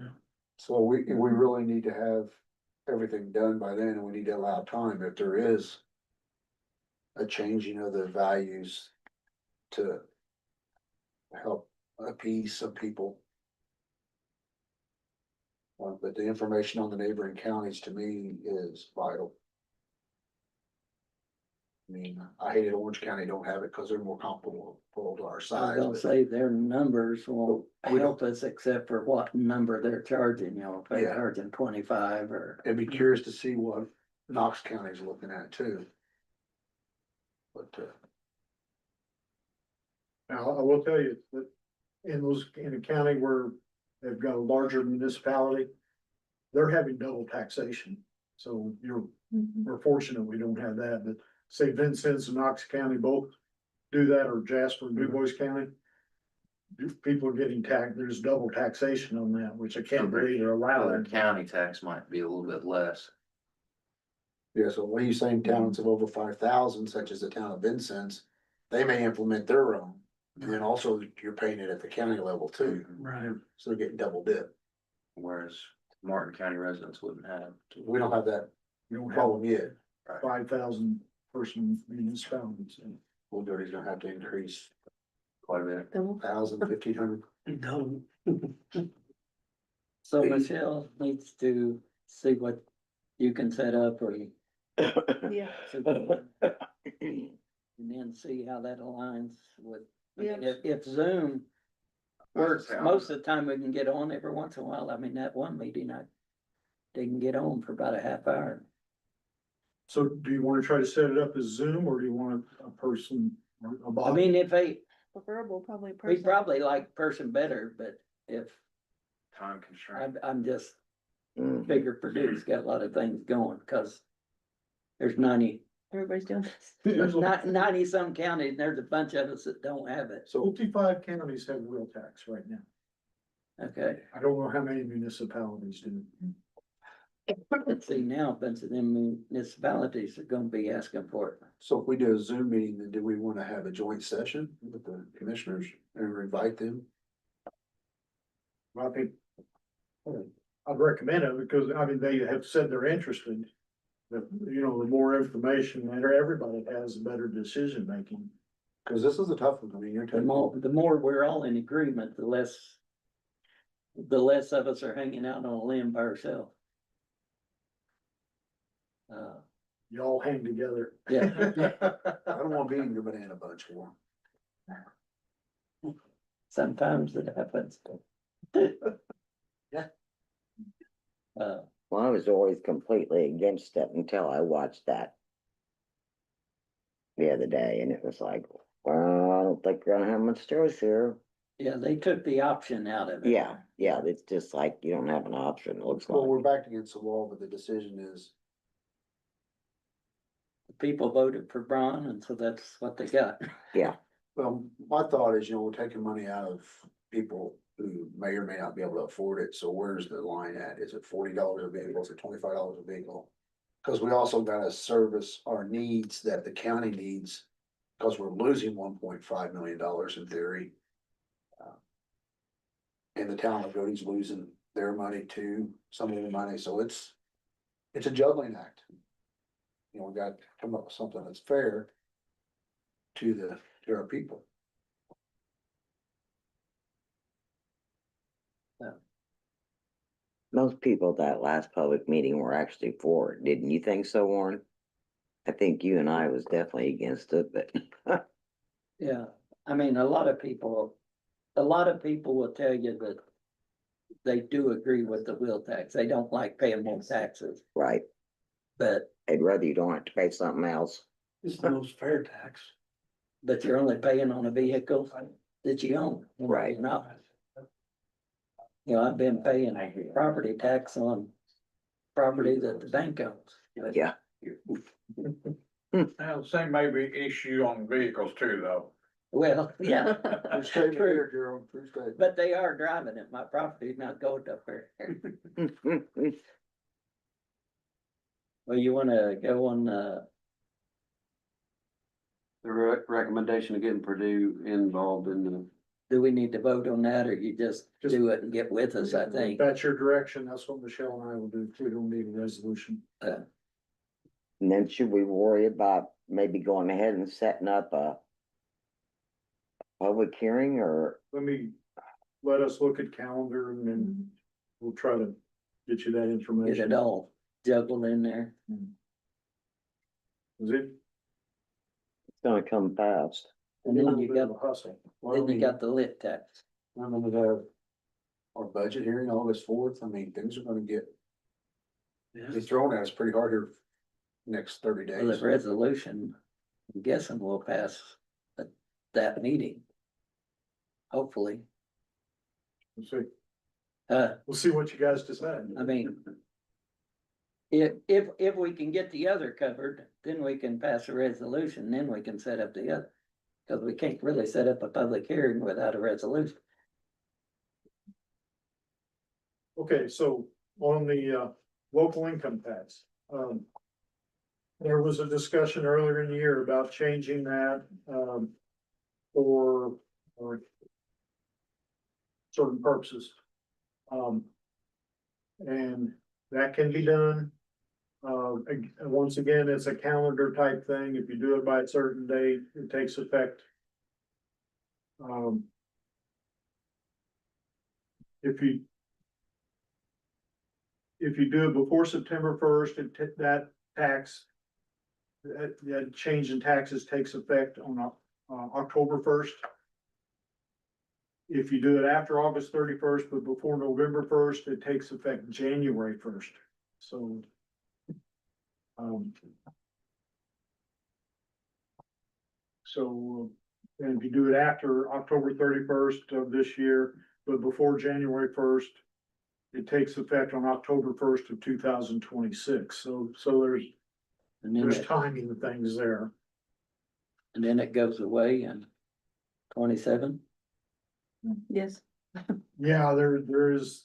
so we really need to have everything done by then, and we need to allow time if there is a changing of the values to help appease some people. But the information on the neighboring counties to me is vital. I mean, I hated Orange County don't have it because they're more comparable to our I was size. gonna but- say their numbers won't We help us except for what number they're charging, you know, if they're Yeah. charging 25 or. I'd be curious to see what Knox County's looking at too. But, Now, I will tell you that in a county where they've got a larger municipality, they're having double taxation. So we're fortunate we don't have that, but say Vincennes and Knox County both do that, or Jasper and Du Bois County. People are getting taxed, there's double taxation on that, which I can't believe they're Other allowing. county tax might be a little bit less. yeah, so when you saying towns of over 5,000, such as the town of Vincennes, they may implement their own. And then also you're paying it at the county level too, Right. so they're getting double dip. Whereas Martin County residents wouldn't have. We don't have that You don't have problem yet. 5,000 person municipalities. Well, Dirty's gonna have to increase Quite a bit. 1,000, 1,500. Don't. So Michelle needs to see what you can set up or. Yeah. And then see how that aligns with, I mean, Yeah. if Zoom works, most of the time we can get on every once in a while. I mean, that one meeting, I didn't get on for about a half hour. So do you wanna try to set it up as Zoom, or do you want a person, or a I bot? mean, if they, Preferable, probably we person. probably like person better, but if, Time constraint. I'm just Mhm. bigger Purdue's got a lot of things going, cause there's 90 Everybody's doing this. There's a- 90 some counties, and there's a bunch of us that don't have it, So 55 counties have wheel tax right now. okay? I don't know how many municipalities do. Let's see, now, a bunch of them municipalities are gonna be asking for it. So if we do a Zoom meeting, then do we wanna have a joint session with the commissioners and invite them? I think I'd recommend it because, I mean, they have said they're interested. But, you know, the more information that everybody has, the better decision making. Cause this is a tough one, I mean, you're taking. The more we're all in agreement, the less of us are hanging out on a limb by ourselves. You all hang together. Yeah, I don't wanna be in your banana bunch for sometimes it happens. Yeah. Well, I was always completely against it until I watched that the other day, and it was like, well, I don't think we're gonna have much choice here. Yeah, they took the option out of it. Yeah, it's just like you don't have an option, it looks Well, we're like. back against the wall, but the decision is, People voted for Braun, and so that's what they got. well, my thought is, we're taking money out of people who may or may not be able to afford it, so where's the line at? Is it $40 a vehicle, is it $25 a vehicle? Cause we also gotta service our needs that the county needs, cause we're losing $1.5 million in theory. And the town of Goody's losing their money too, some of the money, so it's a juggling act. We got to come up with something that's fair to our people. Most people at that last public meeting were actually for it, didn't you think so, Warren? I think you and I was definitely against it, but Yeah, I mean, a lot of people will tell you that they do agree with the wheel tax. They don't like paying more taxes, right, but I'd rather you don't have to pay something else. It's the most fair tax. you're only paying on a vehicle that you own. Right. You're not. You know, I've been paying property tax on property that the bank owns. Yeah. Now, the same may be issue on vehicles too, though. Well, yeah. Stay True. there, Gerald, true statement. But they are driving it. My property's not going up there. Well, you wanna go on, The recommendation of getting Purdue involved in the, do we need to vote on that, or you just do it and get with us, I If think? that's your direction, that's what Michelle and I will do. We don't need a resolution. And then should we worry about maybe going ahead and setting up a public hearing or? Let us look at calendar and then we'll try to get you that Get information. it all juggled in there. Is it? It's gonna come fast. And then you A little bit got, of a hustle. then you got the lit tax. I'm gonna have our budget hearing August 4th. I mean, things are gonna get, be thrown at us pretty hard here next 30 Well, the days. resolution, I'm guessing will pass at that meeting. Hopefully, We'll see what you guys decide. I mean. If we can get the other covered, then we can pass a resolution, then we can set up the other. Cause we can't really set up a public hearing without a resolution. Okay, so on the local income tax, there was a discussion earlier in the year about changing that for certain purposes. And that can be done. Once again, it's a calendar type thing. If you do it by a certain date, it takes effect. If you do it before September 1st, that tax, that change in taxes takes effect on October 1st. If you do it after August 31st, but before November 1st, it takes effect January 1st. So. And if you do it after October 31st of this year, but before January 1st, it takes effect on October 1st of 2026. So And then, there's timing of things there. and then it goes away in 27. Yes. Yeah, there is,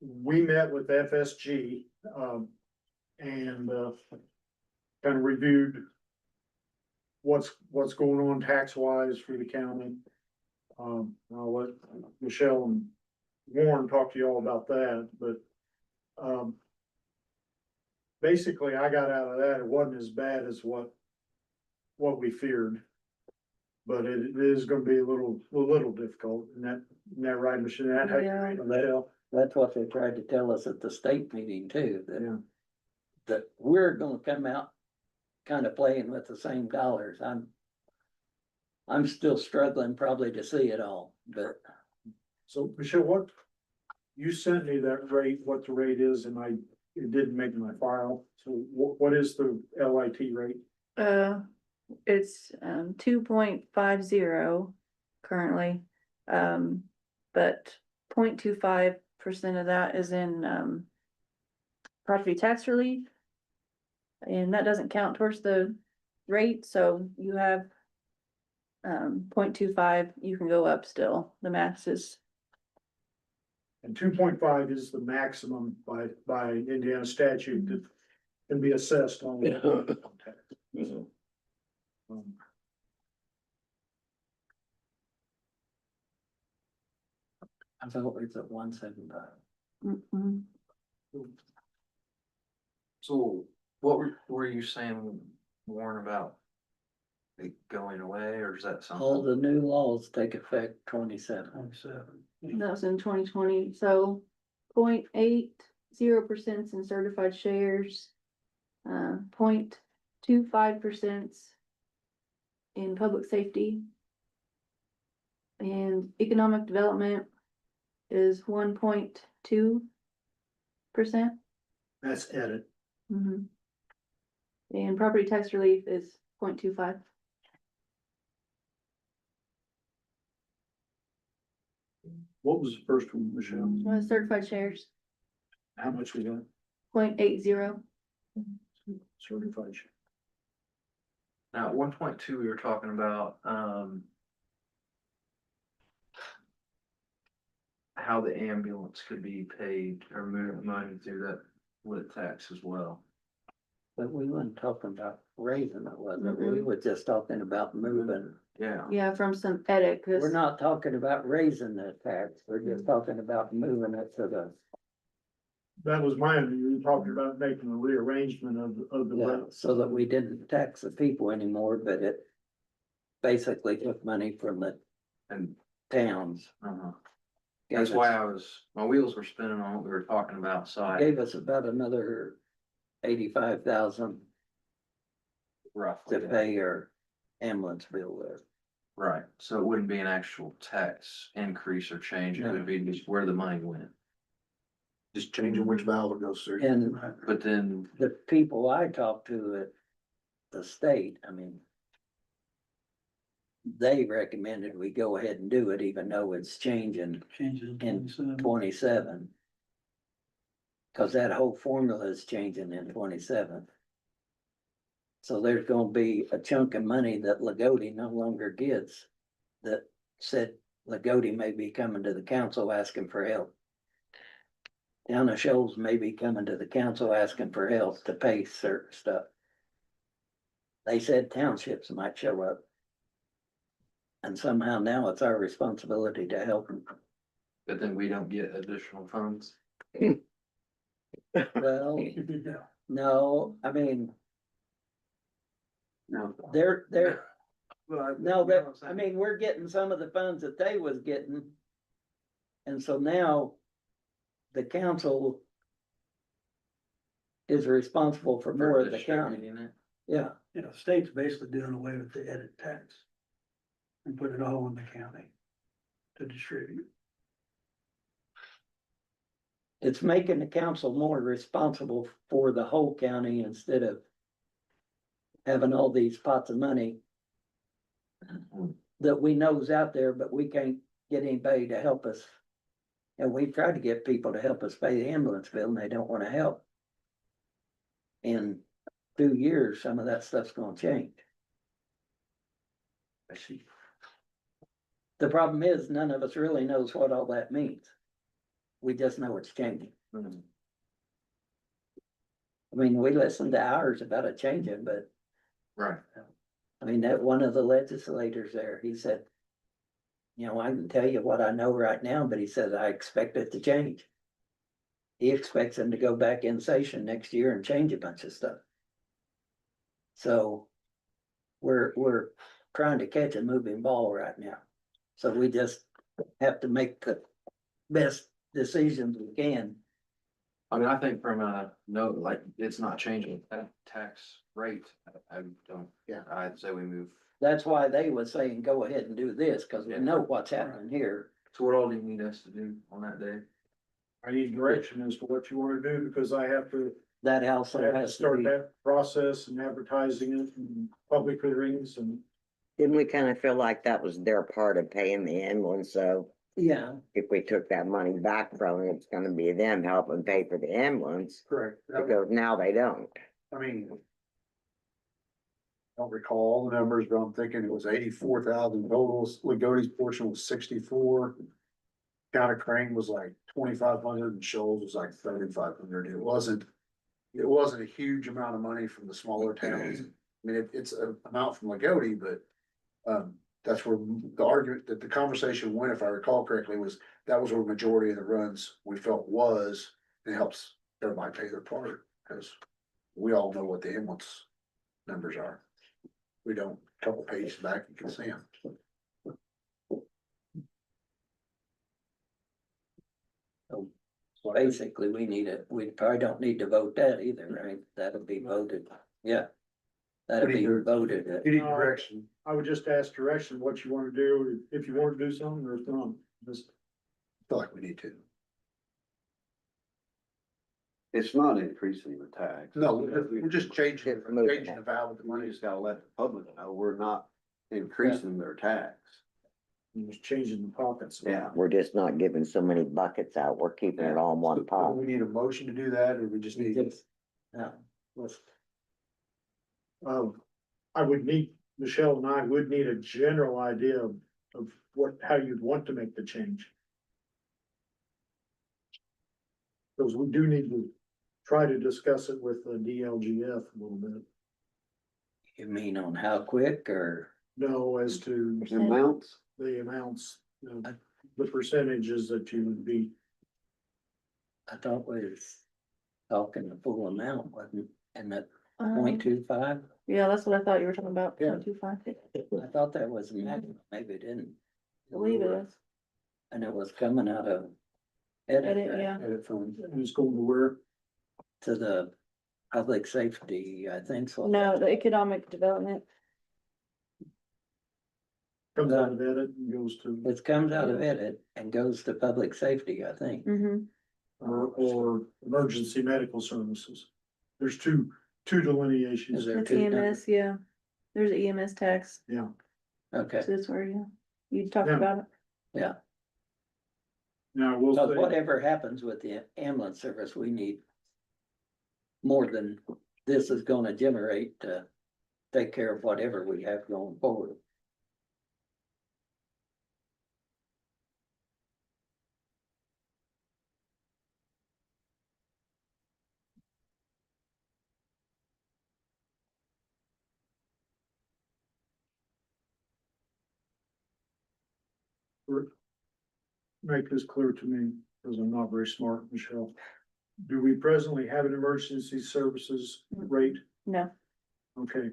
we met with FSG, and, kind of reviewed what's going on tax wise for the county. I'll let Michelle and Warren talk to you all about that, but, basically I got out of that, it wasn't as bad as what we feared. But it is gonna be a little difficult, isn't that right, Michelle? That how you Yeah. read it, Michelle? That's what they tried to tell us at the state meeting too, Yeah. that we're gonna come out kind of playing with the same dollars. I'm still struggling probably to see it all, but So Michelle, you sent me that rate, what the rate is, and it didn't make my file. So what is the LIT rate? It's 2.50 currently. But 0.25% of that is in property tax relief. And that doesn't count towards the rate, so you have 0.25, you can go up still, the max is. And 2.5 is the maximum by Indiana statute that can be assessed on. income tax. I thought it's at 175. Mm-mm. So what were you saying, Warren, about it going away, or is that something? All the new laws take effect 27. That was in 2020, so 0.80% in certified shares. 0.25% in public safety. And economic development is 1.2%. That's edit. And property tax relief is 0.25. What was the first one, Michelle? Certified shares, How much we got? 0.80. Certified. Now, at 1.2, we were talking about, how the ambulance could be paid or move money through that lit tax as well. But we weren't talking about raising it, was it? We were just talking about moving. Yeah. Yeah, from some edit, cause. We're not talking about raising the tax, we're just talking about moving it to the, That was my, you were talking about making a rearrangement of the. yeah, rent. so that we didn't tax the people anymore, but it basically took money from the And, towns. Gave that's why us- my wheels were spinning on what we were talking about, so I Gave us about another 85,000 roughly. to pay our ambulance bill with. Right, so it wouldn't be an actual tax increase or change, it No. would be just where the money went. Just changing which valve it goes through. And But then, the people I talked to at the state, I mean, they recommended we go ahead and do it, even though it's changing Changes in in 27. 27. Cause that whole formula is changing in 27. So there's gonna be a chunk of money that Lagodi no longer gets. That said Lagodi may be coming to the council asking for help. Town of Shoals may be coming to the council asking for help to pay certain stuff. They said townships might show up. And somehow now it's our responsibility to help them. but then we don't get additional funds. Well, no, I mean, No. they're, no, but, I'm saying? I mean, we're getting some of the funds that they was getting. And so now the council is responsible for more of the county. Distributing it. Yeah, You know, the state's basically doing away with the edit tax. And put it all in the county to distribute. it's making the council more responsible for the whole county instead of having all these pots of money that we know is out there, but we can't get anybody to help us. And we tried to get people to help us pay the ambulance bill and they don't wanna help. In 2 years, some of that stuff's gonna change. I see. The problem is, none of us really knows what all that means. We just know it's changing. Mhm. I mean, we listened to ours about it changing, but Right, I mean, that one of the legislators there, he said. You know, I can tell you what I know right now, but he said, I expect it to change. He expects them to go back in session next year and change a bunch of stuff. So. We're trying to catch a moving ball right now. So we just have to make the best decisions we can. I mean, I think from a note, like, it's not changing that tax rate, I don't, Yeah. I'd say we move. That's why they was saying, go ahead and do this, cause we know what's happening here. So what all do you need us to do on that day? I need direction as to what you wanna do, because I have to That also has to start be, that process and advertising it and public hearings and. Didn't we kind of feel like that was their part of paying the ambulance, so yeah, if we took that money back from it, it's gonna be them helping pay for the ambulance, Correct. because now they don't. I mean. I don't recall all the numbers, but I'm thinking it was 84,000 totals. Lagodi's portion was 64. County Crane was like 2,500 and Shoals was like 3,500. It wasn't a huge amount of money from the smaller towns. I mean, it's an amount from Lagodi, but that's where the argument, that the conversation went, if I recall correctly, was that was where the majority of the runs we felt was, and it helps everybody pay their part, because we all know what the ambulance numbers are. We don't, a couple pages back, you can see them. basically, we probably don't need to vote that either, right? That'll be voted, yeah. That'll be voted. You need direction. I would just ask direction, what you wanna do, if you wanna do something or if not, just. Feel like we need to. It's not increasing the tax. No, we're just changing, Just moving changing the it. valve of the We money. just gotta let the public know we're not increasing their tax. Just changing the pockets. Yeah. We're just not giving so many buckets out, we're keeping it all in one Do pot. we need a motion to do that, or we just We need? just, yeah, let's, Um, I would need, Michelle and I would need a general idea of what, how you'd want to make the change. Because we do need to try to discuss it with the DLGF a little bit. You mean on how quick or? Know as to Amounts? the amounts, you know, the percentages that you would be. I thought we was talking the full amount, wasn't, and that Um, 0.25. Yeah, that's what I thought you were talking about, Yeah. 0.25. I thought that was the maximum, maybe it didn't. I believe it is. And it was coming out of. Edit, yeah. Edit fund Who's going to where? to the public safety, I think so. No, the economic development. Comes out of edit and goes to, It comes out of edit and goes to public safety, I think. Mm-hmm. or emergency medical services. There's two delineations. Is there It's two EMS, yeah. There's an EMS tax, Yeah, Okay, so that's where, yeah, you talked Yeah. about it. yeah. now we'll So say, whatever happens with the ambulance service, we need more than this is gonna generate to take care of whatever we have going forward. make this clear to me, because I'm not very smart, Michelle. Do we presently have an emergency services rate? No, Okay.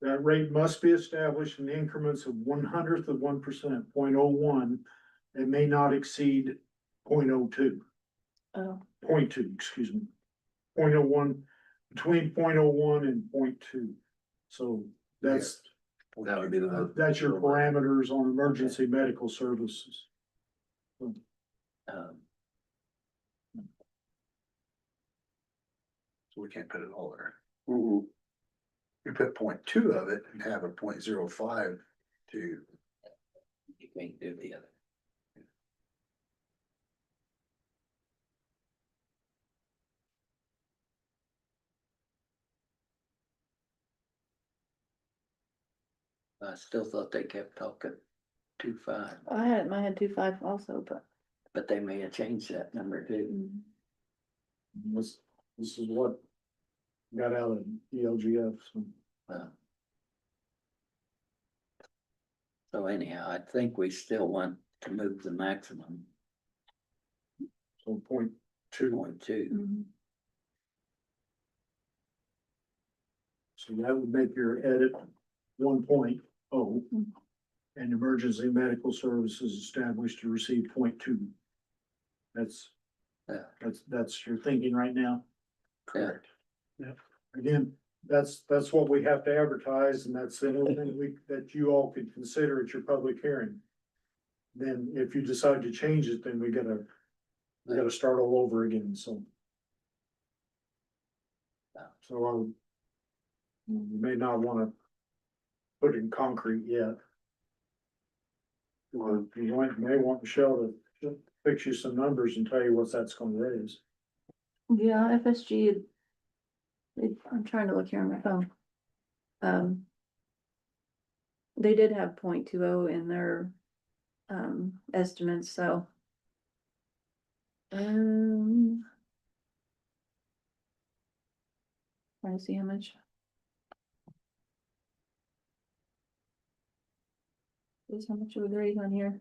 That rate must be established in increments of 1/100%, 0.01. It may not exceed 0.02. oh, 0.2, excuse me. 0.01, between 0.01 and 0.2. So that's, That would be the. that's your parameters on emergency medical services. Um, So we can't put it all there. Mhm. We put 0.2 of it and have a 0.05 to, you can't do the other. I still thought they kept talking 2.5, I had it in my head 2.5 also, but they may have changed that number too. mm, This is what got out of ELGF, so. Uh, So anyhow, I think we still want to move the maximum So 0.2. 2.2. mhm. So that would make your edit 1.0. Mm. And emergency medical services established to receive 0.2. That's, Yeah. that's your thinking right now. Correct. Again, that's what we have to advertise, and that's the only thing that you all could consider at your public hearing. Then if you decide to change it, then we gotta start all over again, so. Yeah. So, you may not wanna put it in concrete yet. Or you may want Michelle to fix you some numbers and tell you what that's gonna raise. Yeah, FSG. I'm trying to look here on my phone. They did have 0.20 in their, estimates, so. Trying to see how much. Is how much it would raise on here,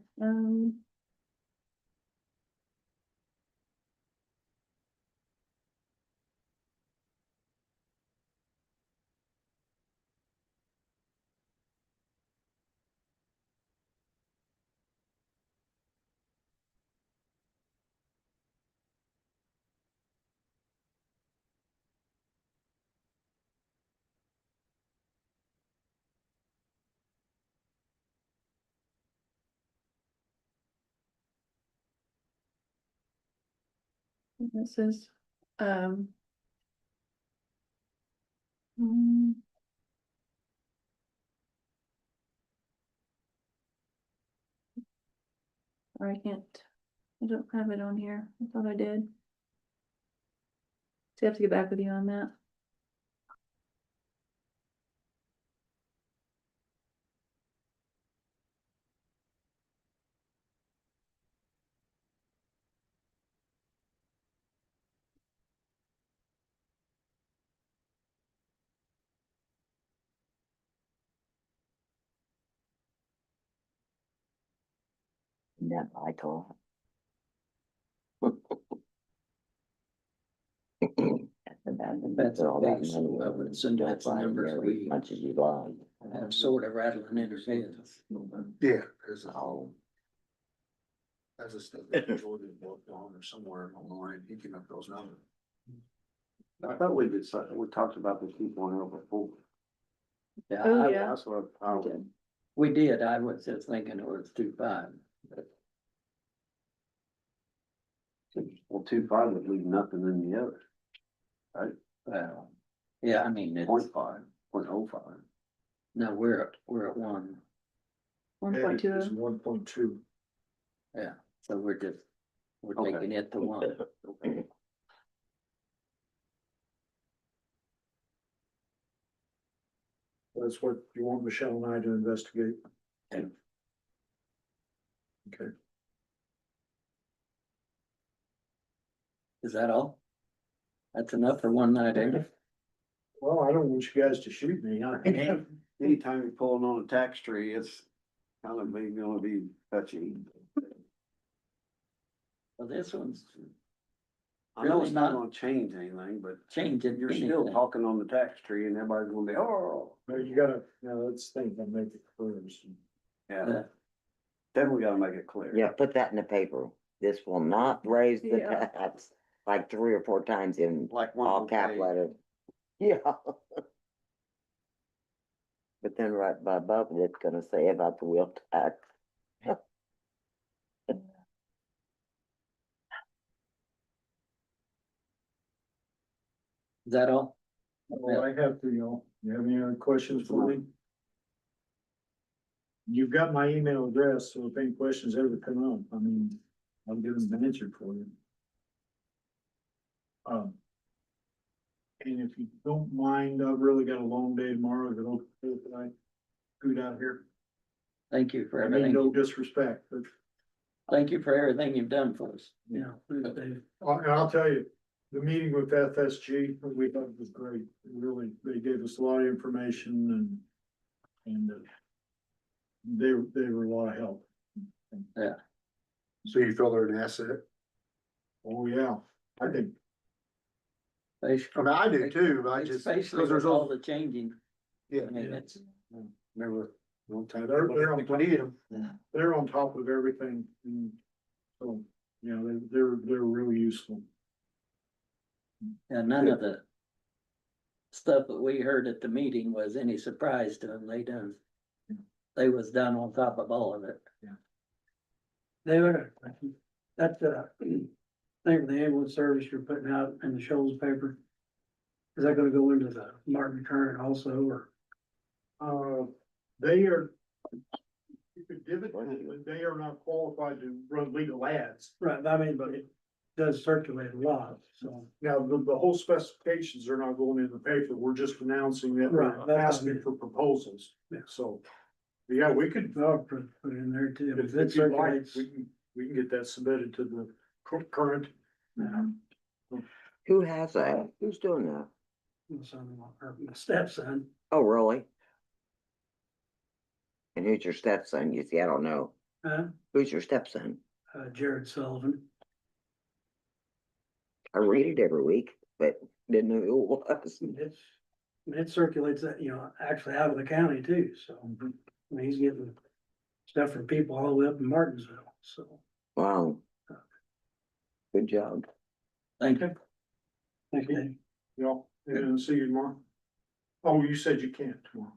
this is, mm, or I can't, I don't have it on here, I thought I did. So I have to get back with you on that. that Michael. That's a base, I would assume that's the numbers we Much as you like. have sort of rattling in our heads. Yeah, cause Oh, that's a stuff that Jordan worked on or somewhere online, he came up with those numbers. I thought we did, we talked about the 2.0 before. Yeah, Oh, I- yeah. That's what I was. we did, I was just thinking it was 2.5. Well, 2.5 would leave nothing in the other, Well, yeah, I mean, it's, 0.5, 0.05. no, we're at 1, 1.2. It's 1.2. so we're Okay. taking it to 1. Okay. That's what you want Michelle and I to investigate. Okay. Okay. Is that all? That's enough for one night, ain't it? Well, I don't want you guys to shoot me. Anytime you're pulling on a tax tree, it's kind of gonna be touchy. Well, this one's I know Really it's not not. gonna change anything, but changing. you're still anything. talking on the tax tree and everybody's gonna be, oh, No, you gotta, no, let's think and make it clear. yeah, Uh, definitely gotta make it clear. yeah, put that in the paper. This will not raise the Yeah. tax, like 3 or 4 times in Like one all will cap pay. letters. Yeah. But then right above it, it's gonna say about the wheel tax. Is that all? Well, I have to, y'all. You have any other questions for me? You've got my email address, so if any questions ever come up, I mean, I'll give them an answer for you. And if you don't mind, I've really got a long day tomorrow, that I scoot out here. Thank you for I mean, everything. no disrespect, but, Thank you for everything you've done for us. Yeah, please, Dave. and I'll tell you, the meeting with FSG, we thought it was great. Really, they gave us a lot of information and they were a lot of help. So you feel they're an asset? Oh, yeah, I think, I mean, I do too, but I just, Especially cause there's with all all, the changing. yeah, I mean, it's, remember, one time, They're I on think we needed them. they're on top of everything, and so, you know, they're really useful. and none of the stuff that we heard at the meeting was any surprise to them. They was done on top of all of it. David, that, thing for the ambulance service you're putting out in the Shoals paper. Is that gonna go into the Martin Current also, or? They are. You could give it, but they are not qualified to run legal ads. Right, I mean, but it does circulate a lot, so. Now, the whole specifications are not going in the paper, we're just announcing that Right, we're that's asking what for proposals. Yeah. So, yeah, we could, I'll put it in there too. if It you'd like, circulates. we can get that submitted to the current. Yeah. Who has that? Who's doing that? My son-in-law, or my stepson, Oh, really? And who's your stepson? You see, I don't know. Who's your stepson? Jared Sullivan. I read it every week, but didn't know who it was. It circulates that, actually out of the county too, so. I mean, he's getting stuff from people all the way up in Martinsville, so. Wow. Good job. Thank you. Thank you. Y'all, and see you tomorrow. Oh, you said you can't tomorrow.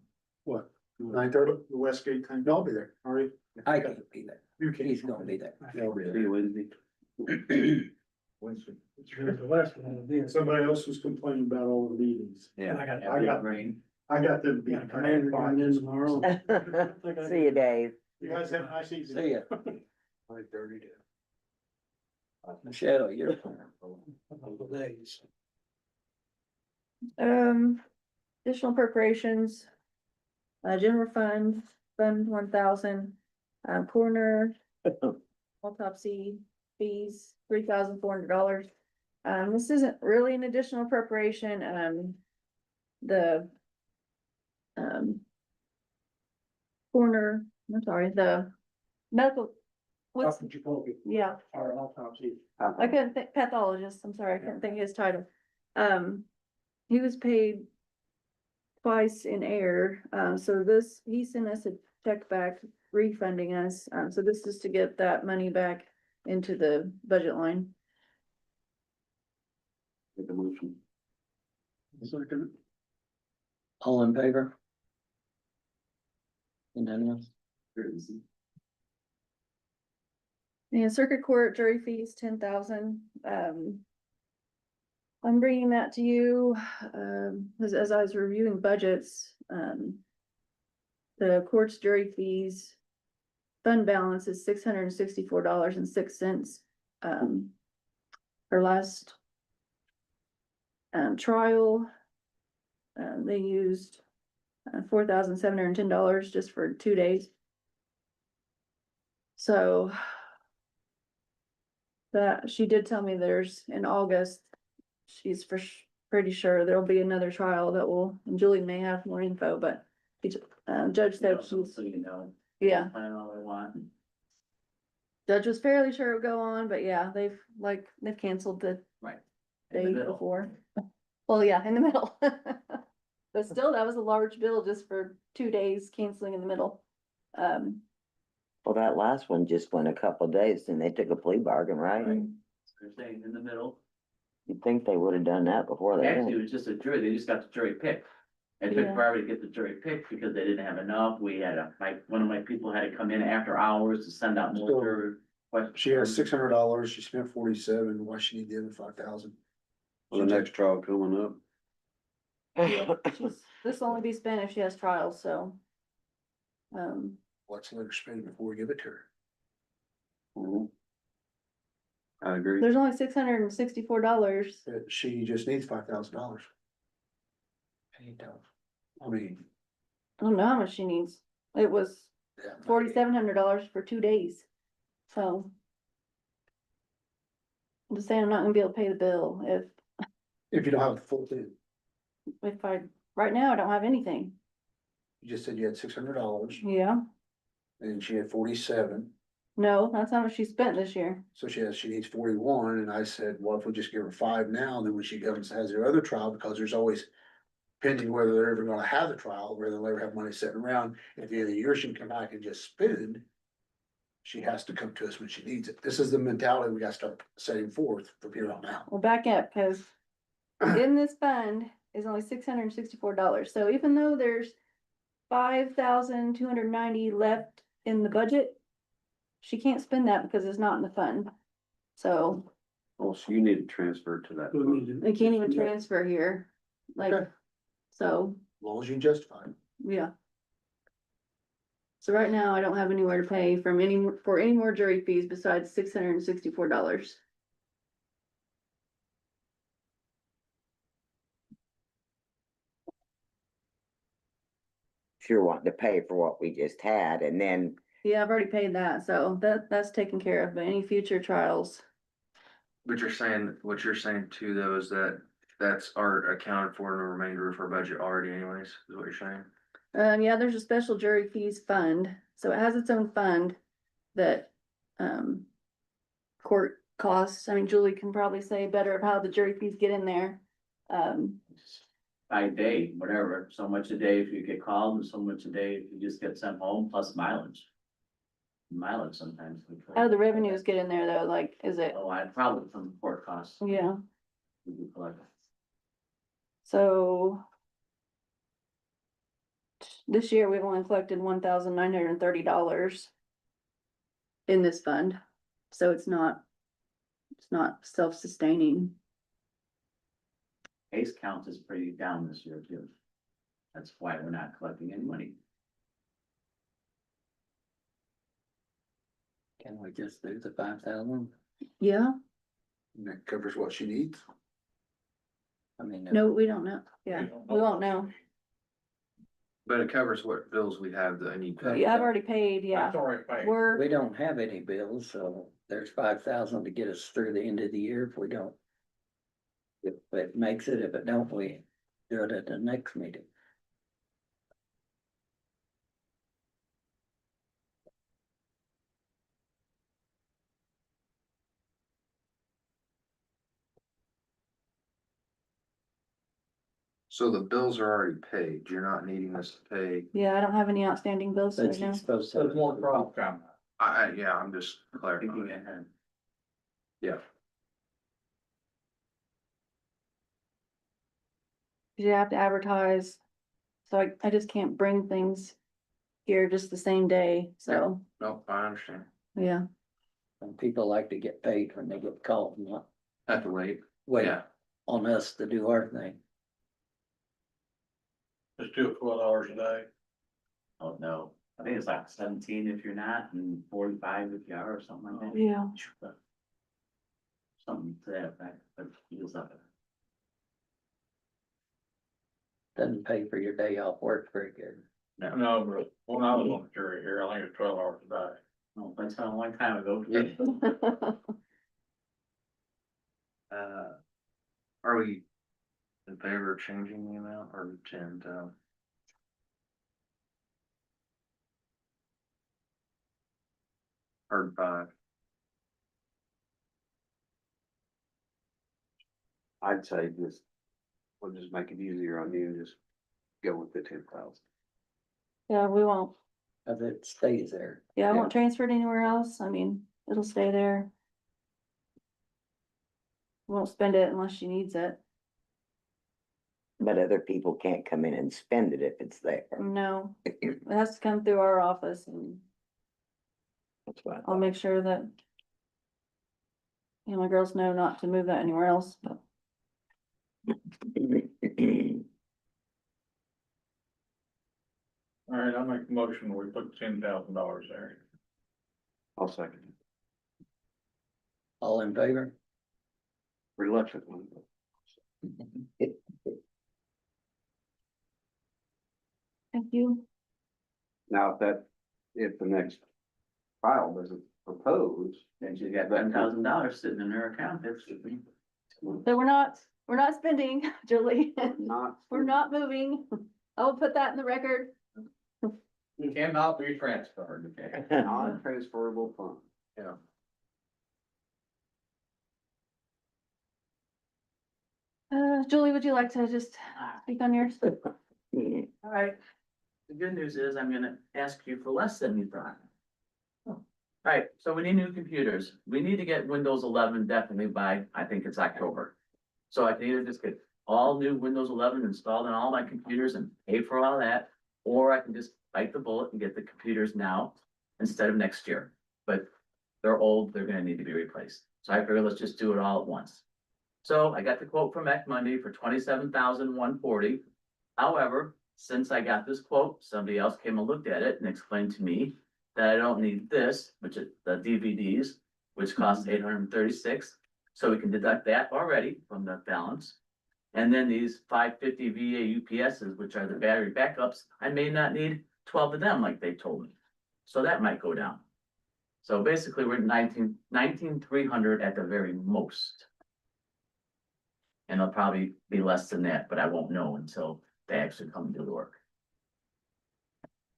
What, 9:30? The Westgate thing. No, I'll be there. All right. I can't be there. You can't. He's gonna be there. Yeah, I'll be See there. you Wednesday. Wednesday. There's the last one, it'll be- Somebody else was complaining about all the meetings. And I got I got them. Yeah, commander coming in tomorrow. See you, Dave. You guys have a nice evening. See ya. 9:30 to. Michelle, you're. Couple days. Additional appropriations. General fund, fund 1,000, coroner. Autopsy fees, $3,400. This isn't really an additional appropriation, the. Coroner, I'm sorry, the medical Dr. Jacoby, yeah, our autopsy. I couldn't think, pathologist, I'm sorry, I couldn't think of his title. He was paid twice in air, so this, he sent us a check back refunding us, so this is to get that money back into the budget line. Make a motion. Second. All in favor? Unanimous? And circuit court jury fees, 10,000, I'm bringing that to you, as I was reviewing budgets, the court's jury fees fund balance is $664.06. Her last trial, they used $4,710 just for 2 days. So that, she did tell me there's, in August, she's pretty sure there'll be another trial that will, and Julie may have more info, but judge said she's, So you know. yeah. Plan all they want. Judge was fairly sure it would go on, but yeah, they've canceled the Right. In the day middle. before. Well, yeah, in the middle. But still, that was a large bill just for 2 days canceling in the middle. Well, that last one just went a couple days and they took a plea bargain, right? Right. They're saying in the middle. You'd think they would have done that before they Actually, it went. was just a jury, they just got the jury picked. It took Yeah. forever to get the jury picked because they didn't have enough. We had one of my people had to come in after hours to send out more So, jury questions. She has $600, she spent 47, why she need the other 5,000? Well, the next trial coming up. This will only be spent if she has trials, so. Let's let her spend it before we give it to her. Mhm. I agree. There's only $664. She just needs $5,000. I mean, I don't know how much she needs. It was yeah. $4,700 for 2 days, so. I'm just saying, I'm not gonna be able to pay the bill If you don't have the full thing, right now, I don't have anything. you just said you had $600 Yeah, and she had 47. no, that's how much she spent this year. So she needs 41, and I said, well, if we just give her 5 now, then when she comes, has her other trial, because there's always. Pending whether they're ever gonna have the trial, whether they'll ever have money sitting around, at the end of the year, she can come back and just spend. She has to come to us when she needs it. This is the mentality we gotta start setting forth from here on out. Well, back up, cause in this fund is only $664. So even though there's 5,290 left in the budget, she can't spend that because it's not in the fund. So Oh, so you need to transfer to that. fund. they can't even transfer here, like, Okay. so, As long as you justify it. yeah. So right now, I don't have anywhere to pay for any more jury fees besides $664. If you're wanting to pay for what we just had and then, Yeah, I've already paid that, so that's taken care of, but any future trials. But what you're saying too, though, is that that's accounted for in the remainder of our budget already anyways, is what you're saying? Yeah, there's a special jury fees fund, so it has its own fund that, court costs, I mean, Julie can probably say better of how the jury fees get in there. By day, whatever, so much a day if you get called and so much a day if you just get sent home, plus mileage. Mileage sometimes. How do the revenues get in there though, like, is it, Oh, I probably from the court costs. yeah, We do collect. so. This year, we've only collected $1,930. In this fund, so it's not self-sustaining. Case count is pretty down this year too. That's why we're not collecting any money. Can we just do the 5,000? Yeah, And that covers what she needs. I mean. no, we don't know, yeah, we won't know. But it covers what bills we have that I need to. Yeah, I've already paid, yeah, That's already paid. we're, We don't have any bills, so there's 5,000 to get us through the end of the year if we don't. If it makes it, if it don't, we do it at the next meeting. So the bills are already paid, you're not needing us to pay, Yeah, I don't have any outstanding bills But right now. she's supposed So to. it's more problem. yeah, I'm just Thinking clarifying. ahead. Yeah, You have to advertise. So I just can't bring things here just the same day, so, no, I understand. yeah. And people like to get paid when they get called, not Have to wait. wait Yeah. on us to do our thing. Just do it 12 hours a day. Oh, no, I think it's like 17 if you're not, and 45 if you are, or something like that. Yeah. Something to that effect, but it feels like it. Doesn't pay for your day off work very good. No, but when I was on the jury here, I think it's 12 hours a day. No, that's a long time ago. Are we in favor of changing the amount or 10 to? Or 5? I'd say just, we'll just make it easier on you, just go with the 10,000. Yeah, we won't, Cause it stays there. yeah, I won't transfer it anywhere else. I mean, it'll stay there. Won't spend it unless she needs it. But other people can't come in and spend it if it's there. No, it has to come through our office and That's what I I'll thought. make sure that. You know, my girls know not to move that anywhere else, but All right, I'll make a motion, we put $10,000 there. I'll second it. All in favor? Reluctantly. thank you. Now, if the next file doesn't propose, Then she's got $10,000 sitting in her account, that's. So we're not spending, Julie. not. We're not moving. I will put that in the record. Cannot be transferred. Non-transferable fund. Yeah. Julie, would you like to just speak on yours? All right, the good news is I'm gonna ask you for less than you thought. Alright, so we need new computers. We need to get Windows 11 definitely by, I think it's October. So I can either just get all new Windows 11 installed on all my computers and pay for all that, or I can just bite the bullet and get the computers now instead of next year. But they're old, they're gonna need to be replaced. So I figured let's just do it all at once. So I got the quote from Monday for $27,140. However, since I got this quote, somebody else came and looked at it and explained to me that I don't need this, which is the DVDs, which costs $836. So we can deduct that already from the balance. And then these 550 VA UPSs, which are the battery backups, I may not need 12 of them like they told me. So that might go down. So basically we're 19,300 at the very most. And it'll probably be less than that, but I won't know until they actually come do the work.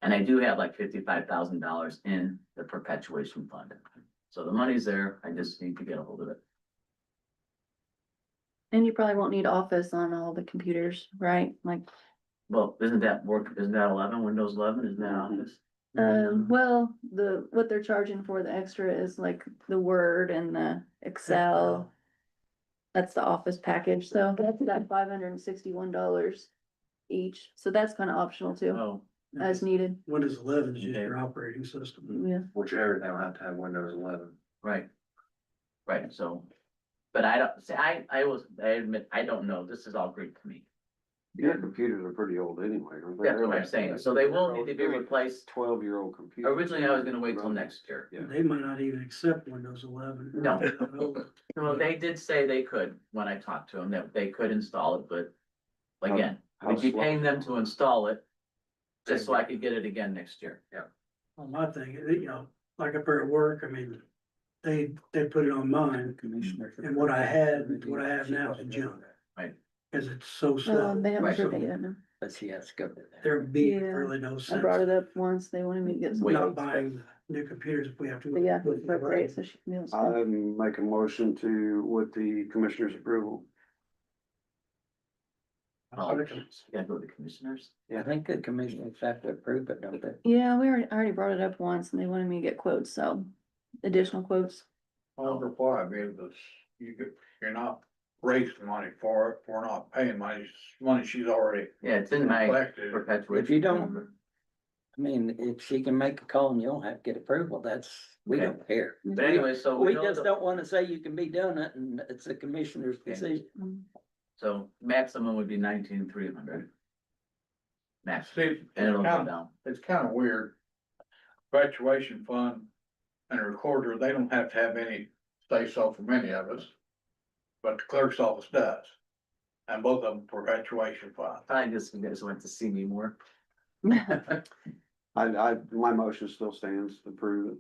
And I do have like $55,000 in the perpetuation fund. So the money's there, I just need to get a hold of it. And you probably won't need Office on all the computers, right? Like, Well, isn't that 11, Windows 11, isn't that Office? well, what they're charging for the extra is like the Word and the Excel. That's the Office package, so that's that $561 each, so that's kind of optional too, Oh, as needed, Windows 11 is just your operating system. yeah. Which everything will have to have Windows 11. right. Right, so, but I don't, see, I admit, I don't know, this is all Greek to me. Your computers are pretty old anyway, aren't they? That's what I'm saying, so they will need to be replaced. 12-year-old computer. Originally, I was gonna wait till next year. Yeah. They might not even accept Windows 11. No. No, they did say they could, when I talked to them, that they could install it, but again, How we'd be slow? paying them to install it. Just so I could get it again next year. Well, my thing, like up there at work, I mean, they put it on mine, Commissioner. and what I have now is junk. Right. Cause it's so slow. They haven't Right. approved it yet, no. But she has to go to there. There would be Yeah. really no I sense brought it up once, they wanted me to get some. not rates, buying new computers if we have to. But yeah, appropriate, so she can be able to spend. I make a motion with the commissioner's approval. You gotta go to the commissioners. I think the commissioners have to approve it, don't they? Yeah, I already brought it up once and they wanted me to get quotes, so additional quotes. I'll reply, because you're not raising money for it, we're not paying money she's already Yeah, it's in my collected. perpetuation. If you don't- I mean, if she can make a call and you don't have to get approval, we don't care. But anyway, so We know just the- don't wanna say you can be doing it and it's a commissioner's decision. So maximum would be 19,300. Max, See, and it'll go down. it's kind of weird. Perpetuation fund and a recorder, they don't have to have any say so from any of us. But the clerk's office does. And both of them perpetuation fund. I guess you guys went to see me more. My motion still stands to approve it.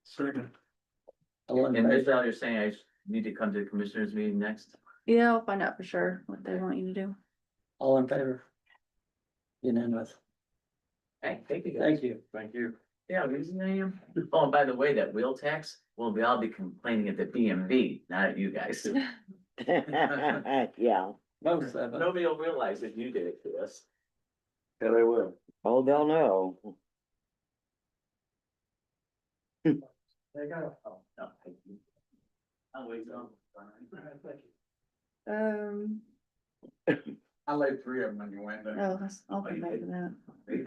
Second. All in And favor? Michelle, you're saying I need to come to the commissioners meeting next? Yeah, I'll find out for sure what they want you to do. All in favor? Unanimous. Hey, thank you guys. Thank you. Thank you. Yeah, reason I am. Oh, and by the way, that wheel tax, well, I'll be complaining at the BMV, not at you guys. Yeah, Most of it. Nobody will realize that you did it to us. Yeah, they will. oh, they'll know. There you go. Oh, no, thank you. I'll wait till. I laid 3 of them in your window. I'll come back to that.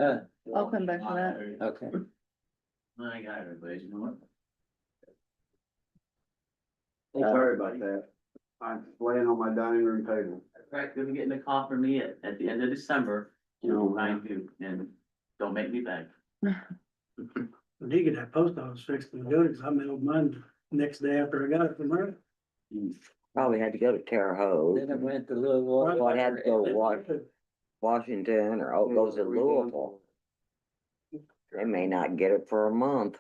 Uh, I'll come back to that. okay. I got everybody, you know what? Sorry about that. I'm laying on my dining room table. Right, gonna get in a call from me at the end of December, you know, remind you, and don't make me beg. When you get that post office fixed and do it, 'cause I mailed mine the next day after I got it from her. Probably had to go to Terre Haute, Then it went to Louisville. Well, I had to go Washington, or oh, it goes to Louisville. They may not get it for a month.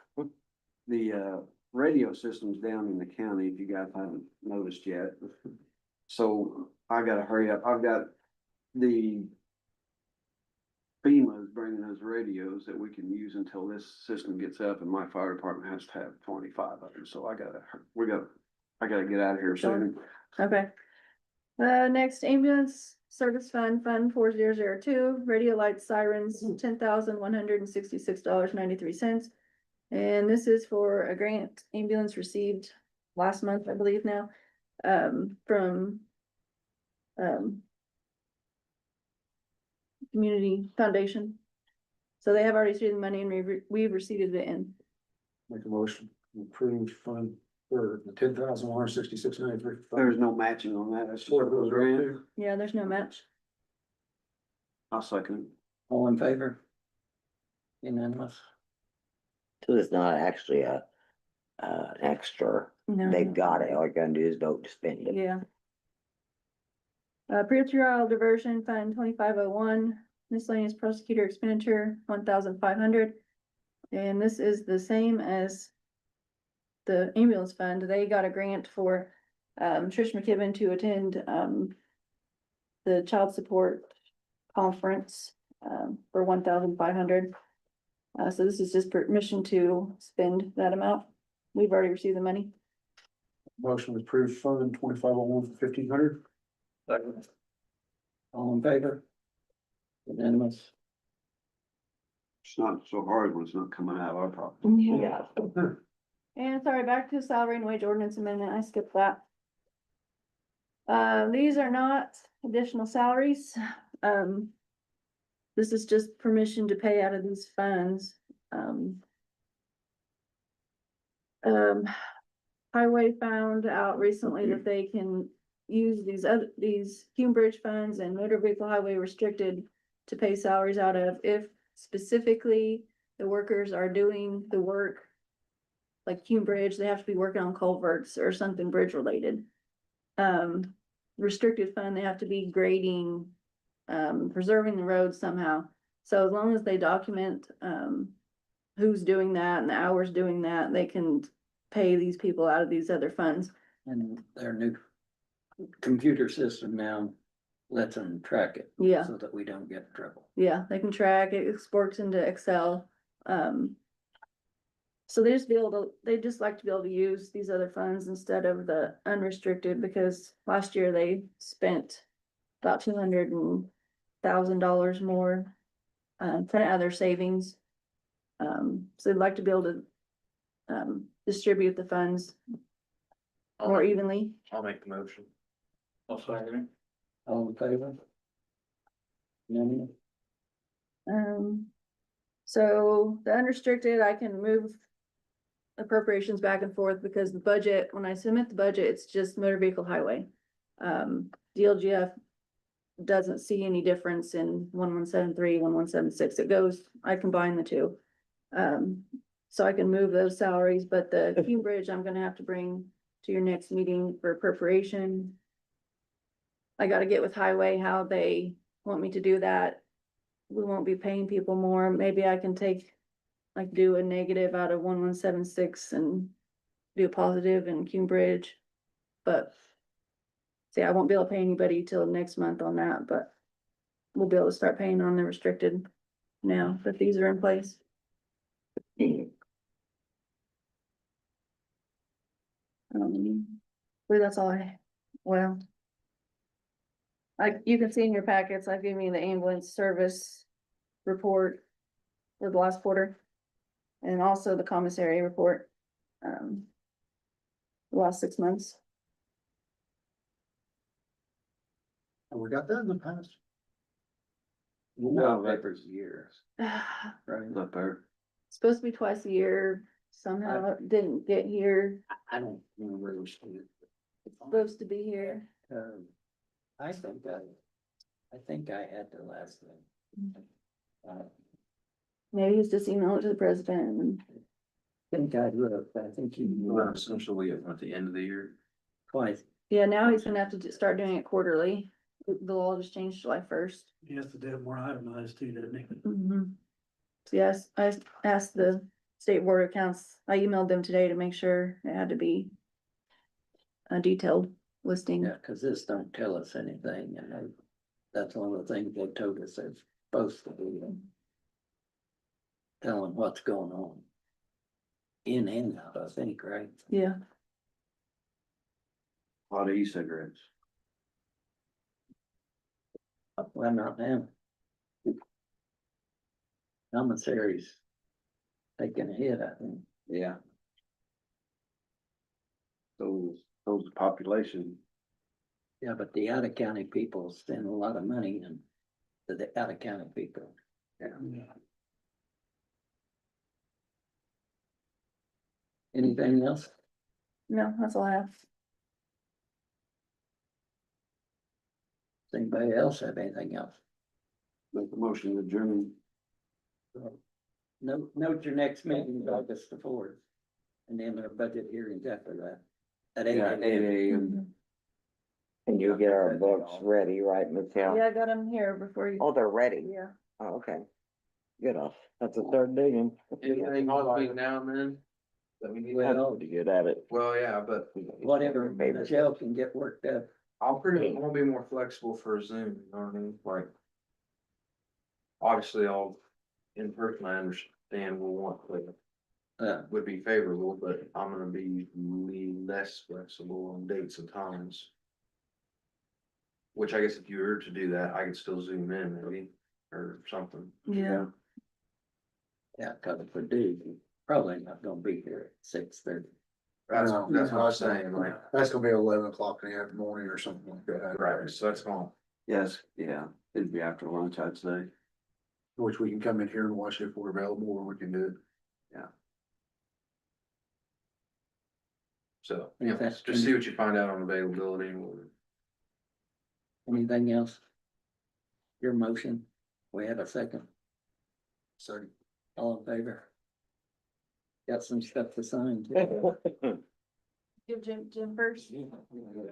The radio system's down in the county, if you guys haven't noticed yet. So I gotta hurry up. I've got the FEMA is bringing us radios that we can use until this system gets up, and my fire department has to have 25 of them, so I gotta get out of here soon. Okay. Next ambulance service fund, Fund 4002, radio lights, sirens, $10,166.93. And this is for a grant ambulance received last month, I believe now, from, Community Foundation. So they have already received the money and we've received it in. Make a motion, approved fund for the 10,166.93. There's no matching on that. That's just a grant. Yeah, there's no match. I'll second it. All in favor? Unanimous. So it's not actually an extra. No. They've got it. All you're gonna do is vote to spend it. Yeah. Pretrial diversion fund 2501, miscellaneous prosecutor expenditure 1,500. And this is the same as the ambulance fund. They got a grant for Trish McKibben to attend the child support conference for 1,500. So this is just permission to spend that amount. We've already received the money. Motion to approve fund 2501 for 1,500. All in favor? Unanimous. It's not so hard when it's not coming out of our pocket. Yeah. And sorry, back to salary and wage ordinance amendment, I skipped that. These are not additional salaries. This is just permission to pay out of these funds. Highway found out recently that they can use these Hume Bridge funds and motor vehicle highway restricted to pay salaries out of if specifically the workers are doing the work. Like Hume Bridge, they have to be working on culverts or something bridge related. Restricted fund, they have to be grading, preserving the road somehow. So as long as they document, who's doing that and the hours doing that, they can pay these people out of these other funds. And their new computer system now lets them track it. Yeah. So that we don't get in trouble. Yeah, they can track, it exports into Excel. So they just like to be able to use these other funds instead of the unrestricted, because last year they spent about $1,000 more, kind of other savings. So they'd like to be able to, distribute the funds more evenly. I'll make the motion. I'll second it. All in favor? Unanimous? So the unrestricted, I can move appropriations back and forth because the budget, when I submit the budget, it's just motor vehicle highway. DLGF doesn't see any difference in 1173, 1176. It goes, I combine the two. So I can move those salaries, but the Cume Bridge, I'm gonna have to bring to your next meeting for appropriation. I gotta get with highway how they want me to do that. We won't be paying people more. Maybe I can take, like, do a negative out of 1176 and do a positive in Cume Bridge. But see, I won't be able to pay anybody till next month on that, but we'll be able to start paying on the restricted now that these are in place. Well, that's all well. Like, you can see in your packets, I've given you the ambulance service report for the last quarter. And also the commissary report, the last 6 months. And we got that in the past. No, that- papers years, right? Not there. Supposed to be twice a year, somehow it didn't get here, I don't remember it was. it's supposed to be here. I think I had the last one. Maybe he's just emailed it to the president and I think I looked, I think you Well, essentially at the end of the year. twice. yeah, now he's gonna have to start doing it quarterly. The law just changed July 1st. He has to do it more itemized too, doesn't he? So yes, I asked the state board of accounts, I emailed them today to make sure it had to be a detailed listing. Yeah, cause this don't tell us anything, and that's one of the things they told us they're supposed to be. Telling what's going on. In and out, I think, right? Yeah, A lot of e-cigarettes. Well, not now. Commissaries taking a hit, I think. Yeah. Those population, Yeah, but the out of county people spend a lot of money and the out of county people. Yeah. Anything else? no, that's all I have. Does anybody else have anything else? make the motion adjourned. Note your next meeting is August the 4th. And then our budget hearings after that. At 8 Yeah, a.m. 8 a.m. And you get our books ready, right, Michelle? Yeah, I got them here before you. Oh, they're ready. Yeah. Oh, okay. Good off. That's the third digging. Anything between now and then? That we need. Well, Pretty good at it. Well, yeah, but whatever Michelle can get worked up. I'm gonna be more flexible for Zoom, you know what I mean, like. Obviously, all in person, I understand will want, would be favorable, but I'm gonna be less flexible on dates and times. Which I guess if you were to do that, I could still zoom in maybe, or something. Yeah. Yeah, cause if we do, we're probably not gonna be here at 6:30. That's No, what I'm saying, like, That's gonna be 11 o'clock in the morning or something like that. right, so that's gone. Yes, yeah, it'd be after lunch, I'd say. Which we can come in here and watch it if we're available, or we can do it. So, Yeah, yeah, that's- just see what you find out on availability and we'll. Anything else? Your motion, we have a second, So. all in favor? Got some stuff to sign too. Give Jim first.